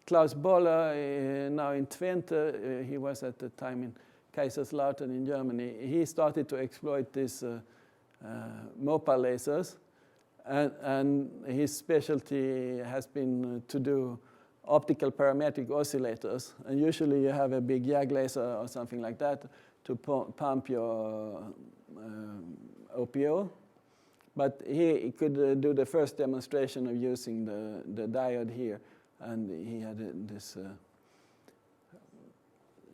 Klaus Boller, now in Twente, he was at the time in Kaiserslautern in Germany. He started to exploit these MOPA lasers, and his specialty has been to do optical parametric oscillators. And usually you have a big YAG laser or something like that to pump your OPO. But he could do the first demonstration of using the diode here, and he had this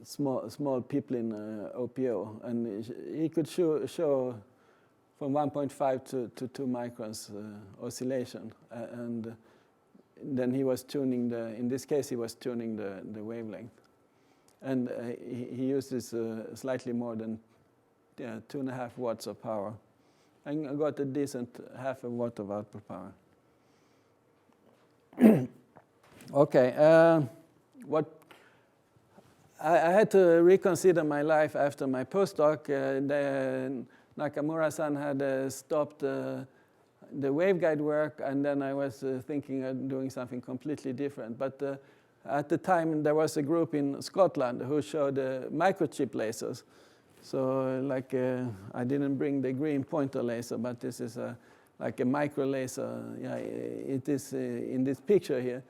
small Piplin OPO, and he could show from 1.5 to 2 microns oscillation, and then he was tuning in this case he was tuning the wavelength, and he uses slightly more than 2.5 watts of power, and got a decent 0.5 watt of output power. Okay, what I had to reconsider my life after my postdoc. Nakamura-san had stopped the waveguide work, and then I was thinking of doing something completely different. But at the time, there was a group in Scotland who showed microchip lasers. So, like, I didn't bring the green pointer laser, but this is like a micro laser. Yeah, it is in this picture here.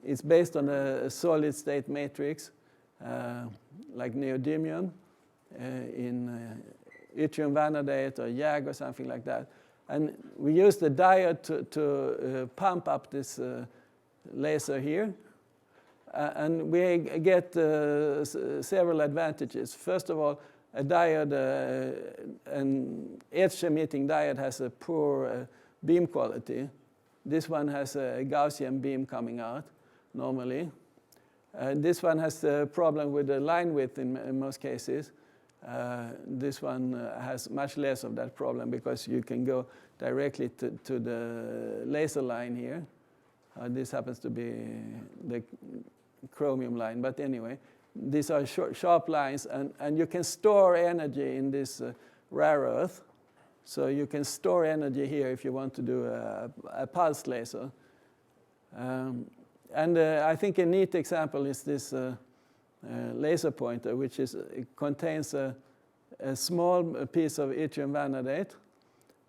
It's based on a solid-state matrix, like neodymium, in yttrium vanadate or YAG or something like that. And we use the diode to pump up this laser here. And we get several advantages. First of all, a diode, an edge-emitting diode has a poor beam quality. This one has a Gaussian beam coming out, normally. This one has a problem with the line width in most cases. This one has much less of that problem because you can go directly to the laser line here. This happens to be the chromium line, but anyway, these are sharp lines, and you can store energy in this rare earth. So you can store energy here if you want to do a pulse laser. And I think a neat example is this laser pointer, which contains a small piece of yttrium vanadate,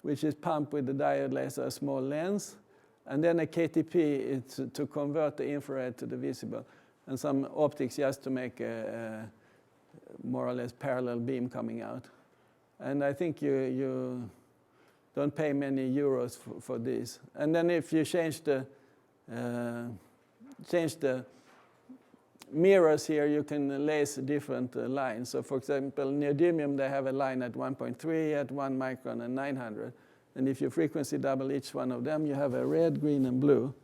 which is pumped with the diode laser, a small lens, and then a KTP to convert the infrared to the visible, and some optics just to make a more or less parallel beam coming out. And I think you don't pay many euros for this. And then if you change the mirrors here, you can lace different lines. So for example, neodymium, they have a line at 1.3, at 1 micron, and 900. And if you frequency double each one of them, you have a red, green, and blue.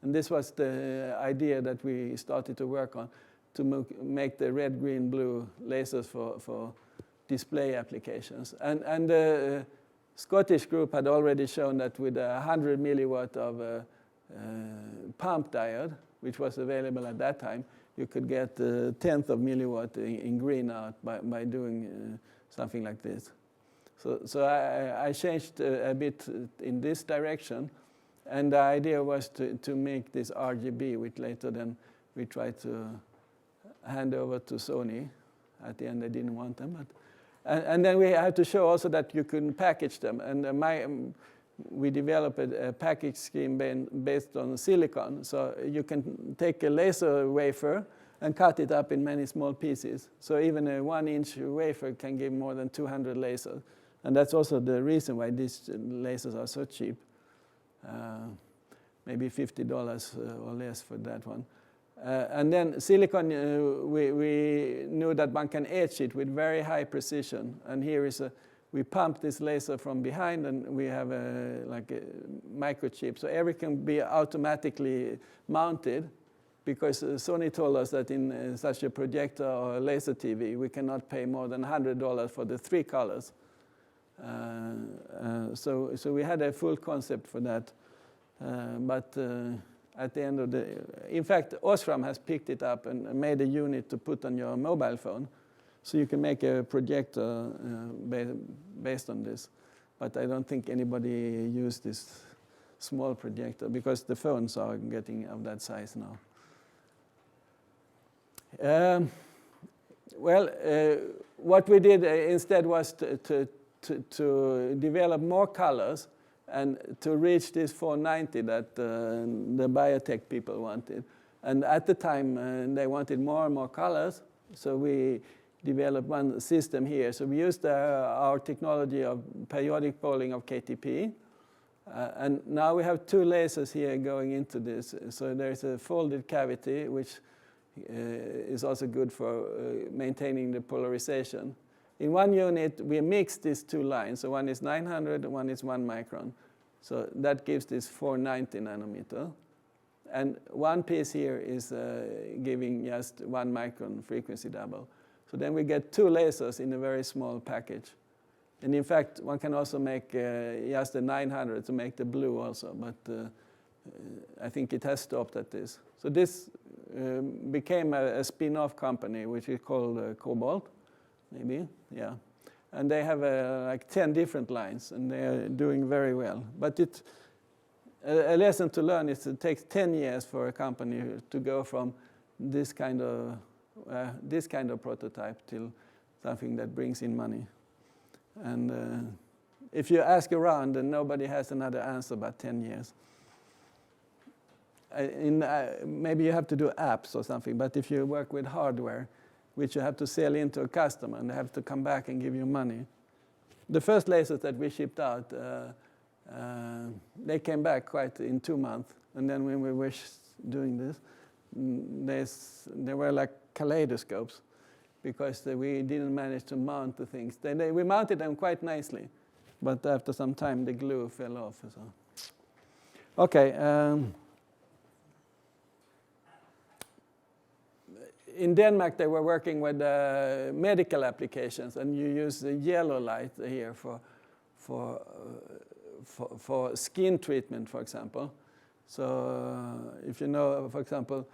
And this was the idea that we started to work on, to make the red, green, blue lasers for display applications. And the Scottish group had already shown that with 100 milliwatt of pump diode, which was available at that time, you could get a tenth of milliwatt in green out by doing something like this. So I changed a bit in this direction, and the idea was to make this RGB, which later then we tried to hand over to Sony. At the end, they didn't want them, but and then we had to show also that you can package them, and we developed a package scheme based on silicon. So you can take a laser wafer and cut it up in many small pieces. So even a 1-inch wafer can give more than 200 lasers. And that's also the reason why these lasers are so cheap. Maybe $50 or less for that one. And then silicon, we knew that one can etch it with very high precision. And here is we pump this laser from behind, and we have like a microchip. So everything can be automatically mounted, because Sony told us that in such a projector or a laser TV, we cannot pay more than $100 for the 3 colors. So we had a full concept for that. But at the end of in fact, Osram has picked it up and made a unit to put on your mobile phone. So you can make a projector based on this. But I don't think anybody used this small projector, because the phones are getting of that size now. What we did instead was to develop more colors and to reach this 490 that the biotech people wanted. And at the time, they wanted more and more colors, so we developed one system here. So we used our technology of periodic polling of KTP, and now we have 2 lasers here going into this. So there's a folded cavity, which is also good for maintaining the polarization. In one unit, we mix these 2 lines. So one is 900, one is 1 micron. So that gives this 490 nanometer. And one piece here is giving just 1 micron frequency double. So then we get 2 lasers in a very small package. And in fact, one can also make just the 900 to make the blue also. But I think it has stopped at this. So this became a spin-off company, which is called Cobalt, maybe, yeah. And they have like 10 different lines, and they're doing very well. But a lesson to learn is it takes 10 years for a company to go from this kind of prototype till something that brings in money. And if you ask around, then nobody has another answer but 10 years. Maybe you have to do apps or something, but if you work with hardware, which you have to sell into a customer, and they have to come back and give you money. The first lasers that we shipped out, they came back quite in 2 months. And then when we were doing this, they were like kaleidoscopes, because we didn't manage to mount the things. We mounted them quite nicely, but after some time, the glue fell off. So. Okay. In Denmark, they were working with medical applications, and you use the yellow light here for skin treatment, for example. So if you know, for example,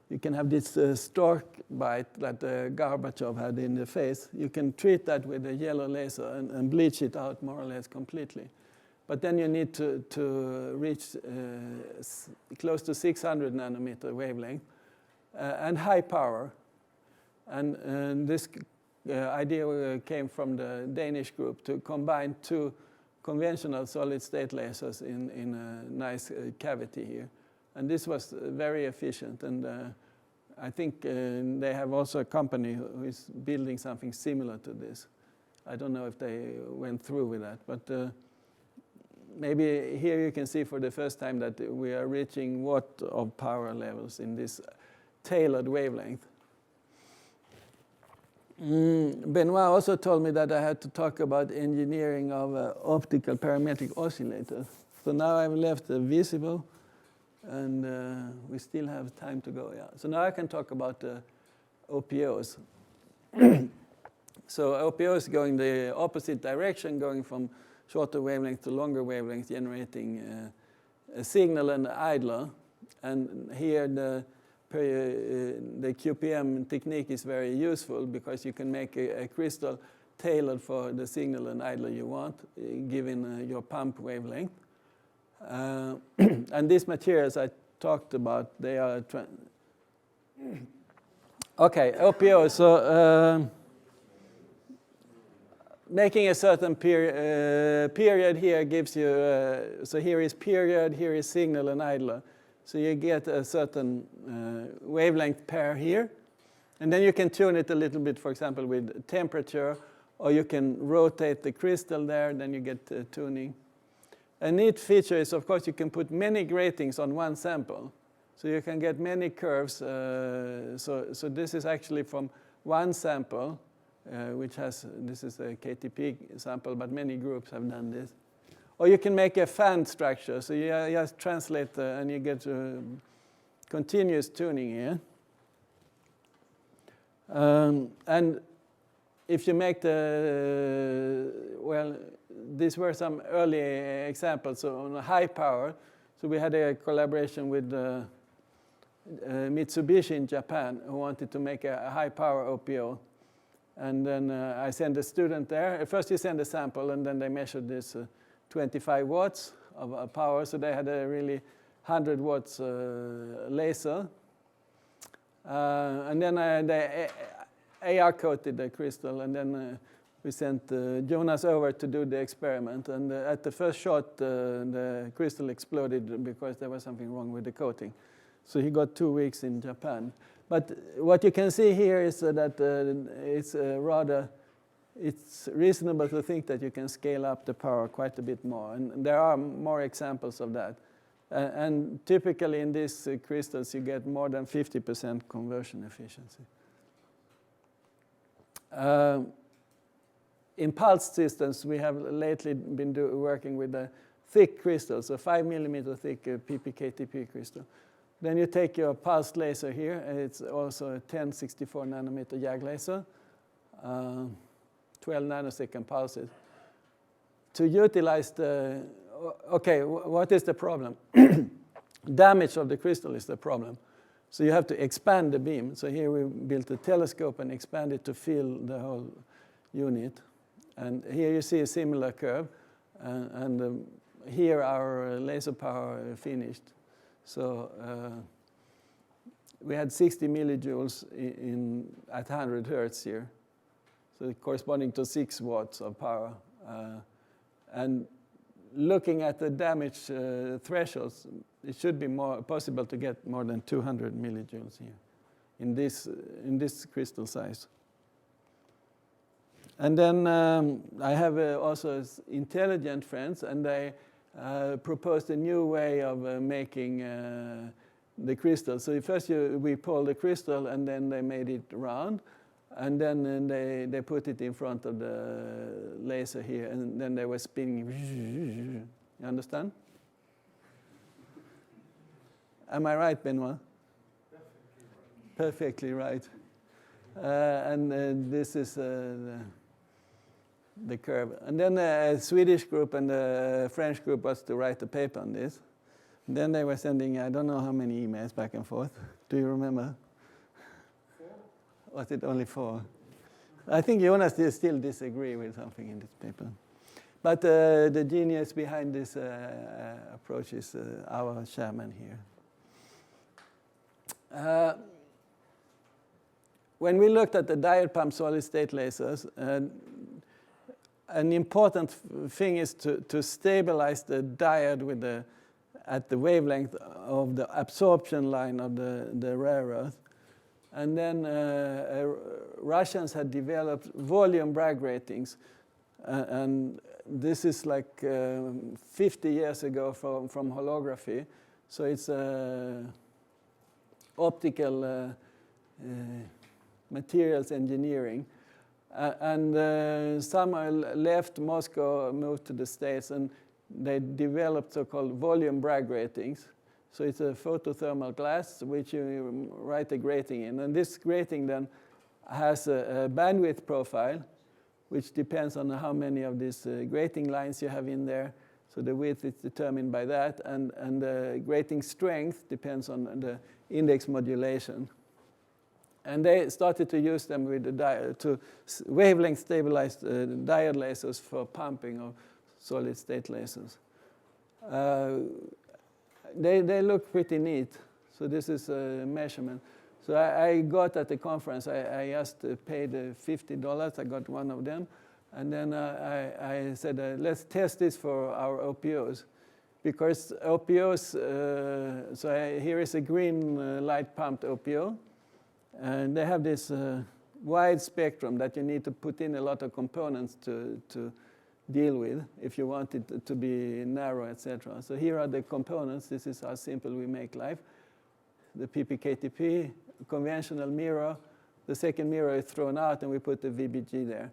you can have this stork bite that Gorbachev had in the face. You can treat that with a yellow laser and bleach it out more or less completely. But then you need to reach close to 600 nanometer wavelength and high power. And this idea came from the Danish group to combine 2 conventional solid-state lasers in a nice cavity here. And this was very efficient. And I think they have also a company who is building something similar to this. I don't know if they went through with that, but maybe here you can see for the first time that we are reaching watt of power levels in this tailored wavelength. Benoit also told me that I had to talk about engineering of optical parametric oscillators. So now I'm left visible, and we still have time to go. Yeah. So now I can talk about OPOs. So OPOs going the opposite direction, going from shorter wavelength to longer wavelength, generating a signal and an idler. And here the QPM technique is very useful because you can make a crystal tailored for the signal and idler you want, given your pump wavelength. And these materials I talked about, they are... Okay, OPO. So making a certain period here gives you... so here is period, here is signal and idler. So you get a certain wavelength pair here. And then you can tune it a little bit, for example, with temperature, or you can rotate the crystal there, then you get tuning. A neat feature is, of course, you can put many gratings on one sample. So you can get many curves. So this is actually from one sample, which has, this is a KTP sample, but many groups have done this. Or you can make a fan structure. So you just translate and you get continuous tuning here. And if you make well, these were some early examples. So on a high power, so we had a collaboration with Mitsubishi in Japan who wanted to make a high power OPO. And then I sent a student there. First you send a sample, and then they measured this 25 watts of power. So they had a really 100 watts laser. And then they AR coated the crystal, and then we sent Jonas over to do the experiment. And at the first shot, the crystal exploded because there was something wrong with the coating. So he got 2 weeks in Japan. But what you can see here is that it's reasonable to think that you can scale up the power quite a bit more. And there are more examples of that. And typically in these crystals, you get more than 50% conversion efficiency. In pulsed systems, we have lately been working with a thick crystal, so 5 millimeter thick PPKTP crystal. Then you take your pulsed laser here, and it's also a 1064 nanometer YAG laser, 12 nanosecond pulses. To utilize the, okay, what is the problem? Damage of the crystal is the problem. So you have to expand the beam. So here we built a telescope and expand it to fill the whole unit. And here you see a similar curve. And here our laser power finished. So we had 60 millijoules at 100 hertz here. So corresponding to 6 watts of power. And looking at the damage thresholds, it should be more possible to get more than 200 millijoules here in this crystal size. And then I have also intelligent friends, and they proposed a new way of making the crystal. So first we pull the crystal, and then they made it round. And then they put it in front of the laser here, and then they were spinning. You understand? Am I right, Benoit? Perfectly right. And this is the curve. And then a Swedish group and a French group was to write a paper on this. And then they were sending, I don't know how many emails back and forth. Do you remember? Was it only 4? I think Jonas still disagree with something in this paper. But the genius behind this approach is our chairman here. When we looked at the diode pump solid state lasers, an important thing is to stabilize the diode at the wavelength of the absorption line of the rare earth. And then Russians had developed volume Bragg ratings. And this is like 50 years ago from holography. So it's optical materials engineering. And some left Moscow, moved to the States, and they developed so-called volume Bragg gratings. So it's a photothermal glass which you write a grating in. And this grating then has a bandwidth profile, which depends on how many of these grating lines you have in there. So the width is determined by that, and the grating strength depends on the index modulation. And they started to use them with to wavelength stabilized diode lasers for pumping of solid state lasers. They look pretty neat. So this is a measurement. So I got at the conference, I just paid $50. I got one of them. And then I said, let's test this for our OPOs. Because OPOs, here is a green light pumped OPO. And they have this wide spectrum that you need to put in a lot of components to deal with if you want it to be narrow, etc. So here are the components. This is how simple we make life. The PPKTP, conventional mirror. The second mirror is thrown out, and we put the VBG there.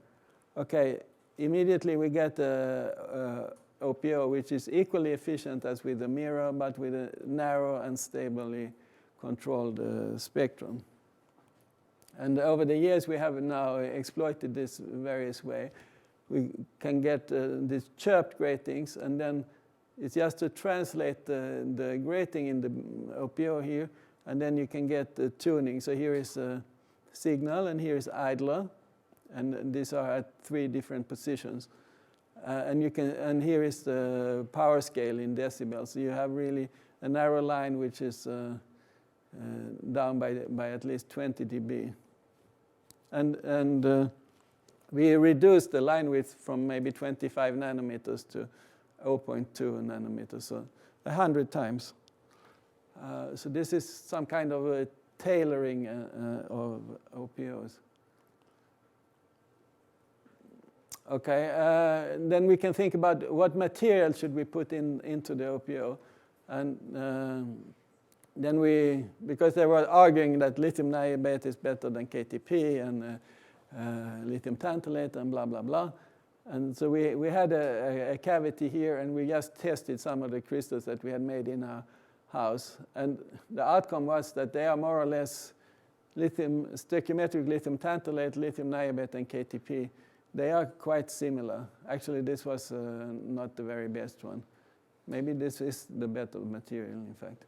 Okay, immediately we get a OPO, which is equally efficient as with the mirror, but with a narrow and stably controlled spectrum. And over the years, we have now exploited this various way. We can get these chirped gratings, and then it's just to translate the grating in the OPO here, and then you can get the tuning. So here is a signal, and here is idler, and these are at 3 different positions. And here is the power scale in decibels. So you have really a narrow line which is down by at least 20 dB. And we reduced the line width from maybe 25 nanometers to 0.2 nanometers, so 100 times. So this is some kind of a tailoring of OPOs. Okay, then we can think about what material should we put into the OPO. And then because they were arguing that lithium niobate is better than KTP and lithium tantalate and blah, blah, blah. And so we had a cavity here, and we just tested some of the crystals that we had made in our house. And the outcome was that they are more or less stoichiometric lithium tantalate, lithium niobate, and KTP. They are quite similar. Actually, this was not the very best one. Maybe this is the better material, in fact.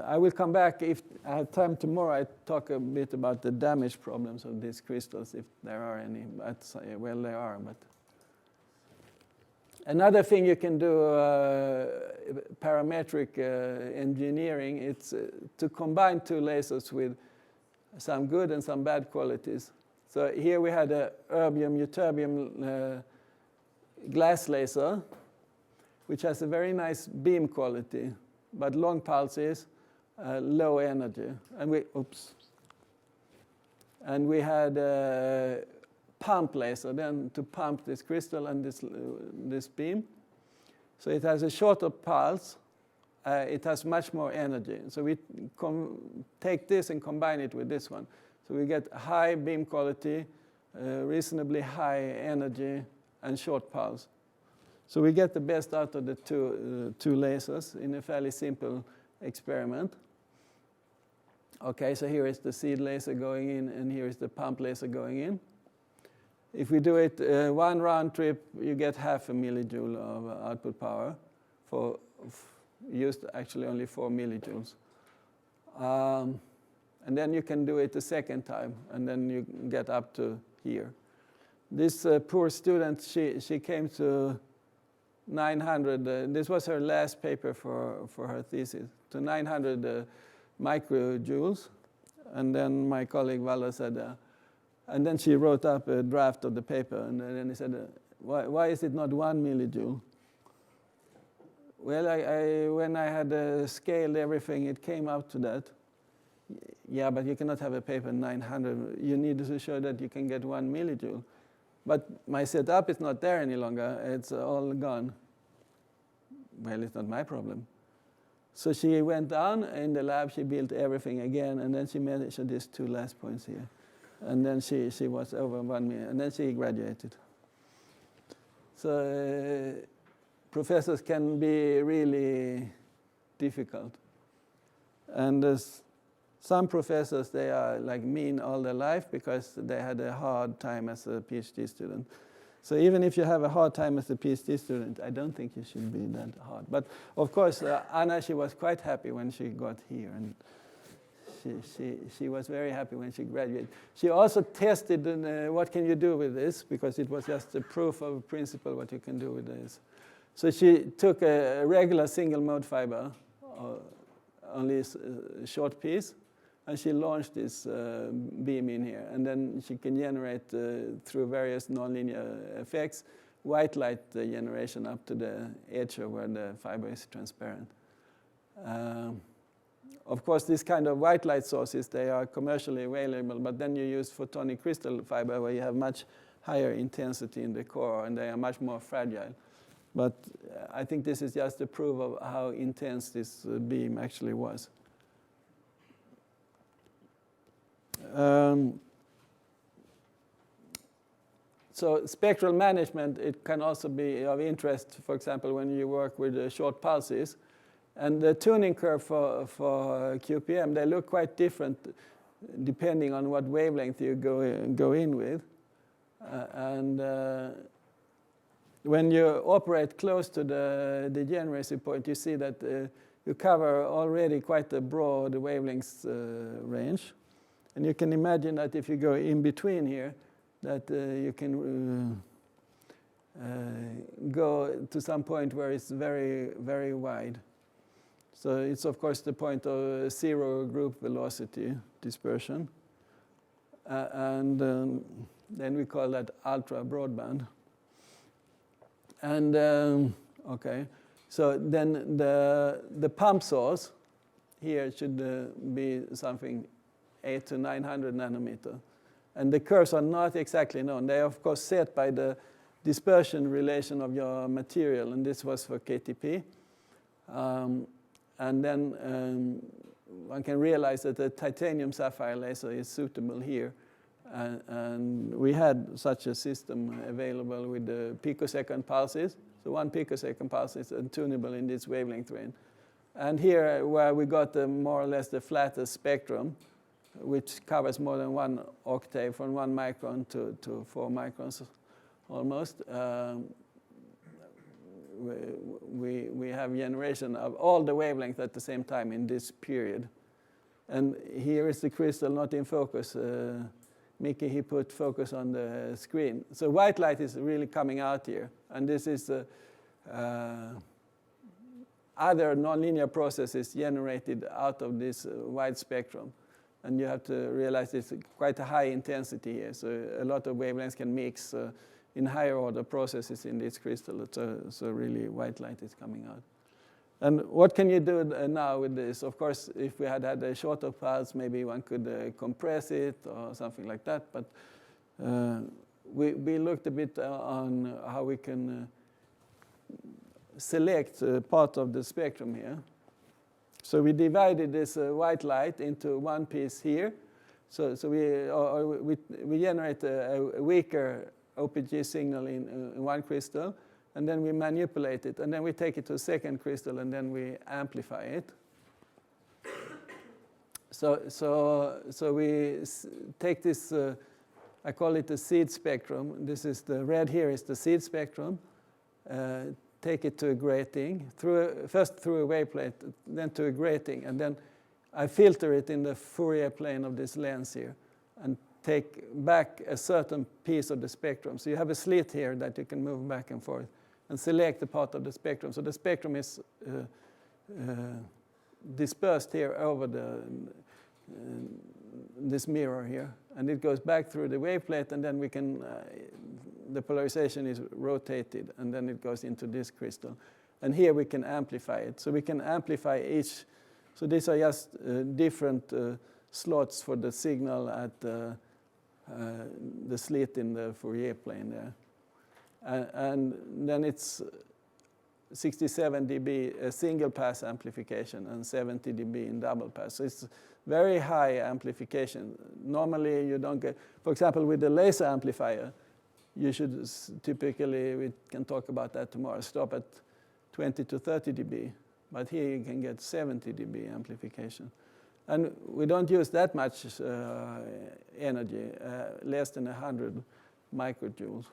I will come back if I have time tomorrow. I talk a bit about the damage problems of these crystals, if there are any. Well, there are. But another thing you can do, parametric engineering, it's to combine 2 lasers with some good and some bad qualities. So here we had a erbium-ytterbium glass laser, which has a very nice beam quality, but long pulses, low energy. And we had a pump laser then to pump this crystal and this beam. So it has a shorter pulse. It has much more energy. So we take this and combine it with this one. So we get high beam quality, reasonably high energy, and short pulse. So we get the best out of the two lasers in a fairly simple experiment. Okay, so here is the seed laser going in, and here is the pump laser going in. If we do it one round trip, you get half a millijoule of output power. Used actually only 4 millijoules. And then you can do it a second time, and then you get up to here. This poor student, she came to 900, this was her last paper for her thesis, to 900 microjoules. And then my colleague Valle said, and then she wrote up a draft of the paper, and then he said, why is it not 1 millijoule? Well, when I had scaled everything, it came out to that. Yeah, but you cannot have a paper 900. You need to show that you can get 1 millijoule. But my setup is not there any longer. It's all gone. Well, it's not my problem. So she went down in the lab. She built everything again, and then she measured these 2 last points here. And then she was over 1 million, and then she graduated. So professors can be really difficult. And some professors, they are like mean all their life because they had a hard time as a PhD student. So even if you have a hard time as a PhD student, I don't think you should be that hard. But of course, Anna, she was quite happy when she got here, and she was very happy when she graduated. She also tested what can you do with this, because it was just a proof of principle what you can do with this. So she took a regular single mode fiber, only a short piece, and she launched this beam in here. And then she can generate, through various nonlinear effects, white light generation up to the edge of where the fiber is transparent. Of course, this kind of white light sources, they are commercially available, but then you use photonic crystal fiber where you have much higher intensity in the core, and they are much more fragile. But I think this is just a proof of how intense this beam actually was. So spectral management, it can also be of interest, for example, when you work with short pulses. And the tuning curve for QPM, they look quite different depending on what wavelength you go in with. When you operate close to the degeneracy point, you see that you cover already quite a broad wavelength range. And you can imagine that if you go in between here, that you can go to some point where it's very, very wide. So it's, of course, the point of zero group velocity dispersion. Then we call that ultra broadband. And, okay, so then the pump source here should be something 800 to 900 nanometer. And the curves are not exactly known. They are, of course, set by the dispersion relation of your material, and this was for KTP. And then one can realize that the titanium sapphire laser is suitable here. And we had such a system available with the picosecond pulses. So 1 picosecond pulse is tunable in this wavelength range. And here, where we got more or less the flattest spectrum, which covers more than 1 octave from 1 micron to 4 microns almost, we have generation of all the wavelengths at the same time in this period. And here is the crystal not in focus. Mickey, he put focus on the screen. So white light is really coming out here. And this is other nonlinear processes generated out of this wide spectrum. And you have to realize it's quite a high intensity here. So a lot of wavelengths can mix in higher order processes in this crystal. So really white light is coming out. And what can you do now with this? Of course, if we had a shorter pulse, maybe one could compress it or something like that. But we looked a bit on how we can select part of the spectrum here. So we divided this white light into one piece here. So we generate a weaker OPG signal in one crystal, and then we manipulate it, and then we take it to a second crystal, and then we amplify it. So we take this, I call it the seed spectrum. This is the red here is the seed spectrum. Take it to a grating, first through a waveplate, then to a grating, and then I filter it in the Fourier plane of this lens here, and take back a certain piece of the spectrum. So you have a slit here that you can move back and forth, and select the part of the spectrum. So the spectrum is dispersed here over this mirror here, and it goes back through the waveplate, and then we can the polarization is rotated, and then it goes into this crystal. And here we can amplify it. So we can amplify each. So these are just different slots for the signal at the slit in the Fourier plane there. And then it's 67 dB single pass amplification and 70 dB in double pass. So it's very high amplification. Normally you don't get, for example, with the laser amplifier, you should typically, we can talk about that tomorrow, stop at 20 to 30 dB. But here you can get 70 dB amplification. And we don't use that much energy, less than 100 microjoules.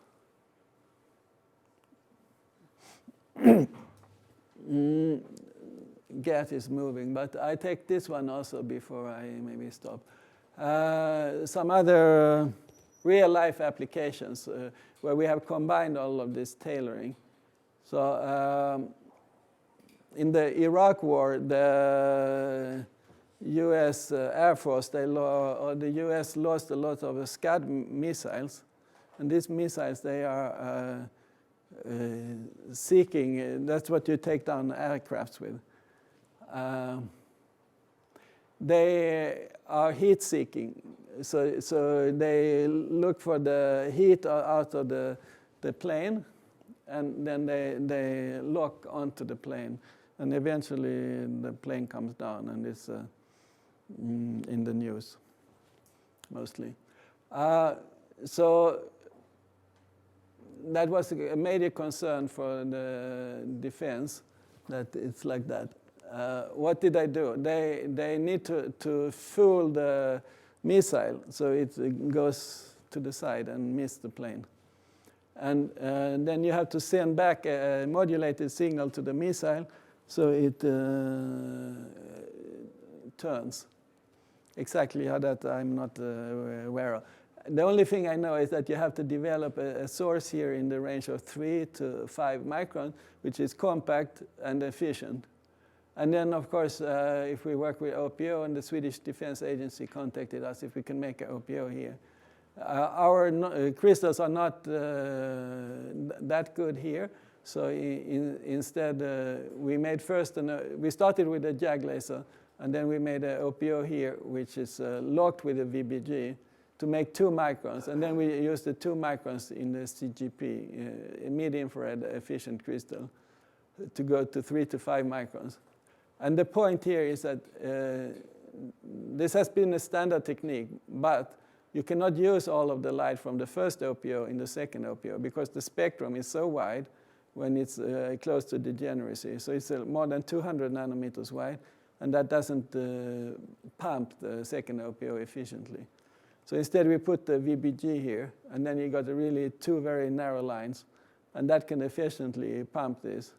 Gert is moving, but I take this one also before I maybe stop. Some other real-life applications where we have combined all of this tailoring. So in the Iraq War, the U.S. Air Force, the U.S. lost a lot of Scud missiles. And these missiles, they are seeking, that's what you take down aircrafts with. They are heat-seeking. So they look for the heat out of the plane, and then they lock onto the plane. And eventually the plane comes down, and it's in the news, mostly. So that was a major concern for the defense, that it's like that. What did I do? They need to fool the missile so it goes to the side and miss the plane. And then you have to send back a modulated signal to the missile so it turns. Exactly how that I'm not aware of. The only thing I know is that you have to develop a source here in the range of 3 to 5 microns, which is compact and efficient. And then, of course, if we work with OPO, and the Swedish Defense Agency contacted us if we can make an OPO here. Our crystals are not that good here, so instead we made first, we started with a JAG laser, and then we made an OPO here, which is locked with a VBG to make 2 microns, and then we used the 2 microns in the CGP, mid-infrared efficient crystal, to go to 3 to 5 microns. And the point here is that this has been a standard technique, but you cannot use all of the light from the first OPO in the second OPO because the spectrum is so wide when it's close to degeneracy. So it's more than 200 nanometers wide, and that doesn't pump the second OPO efficiently. So instead we put the VBG here, and then you got really 2 very narrow lines, and that can efficiently pump this.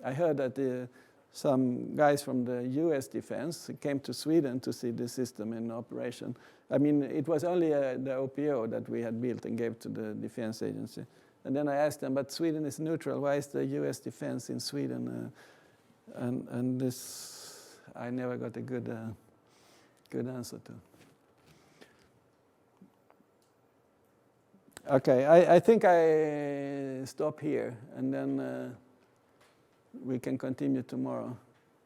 I heard that some guys from the US defense came to Sweden to see the system in operation. I mean, it was only the OPO that we had built and gave to the defense agency. And then I asked them, but Sweden is neutral, why is the US defense in Sweden? And this, I never got a good answer to. Okay, I think I stop here, and then we can continue tomorrow.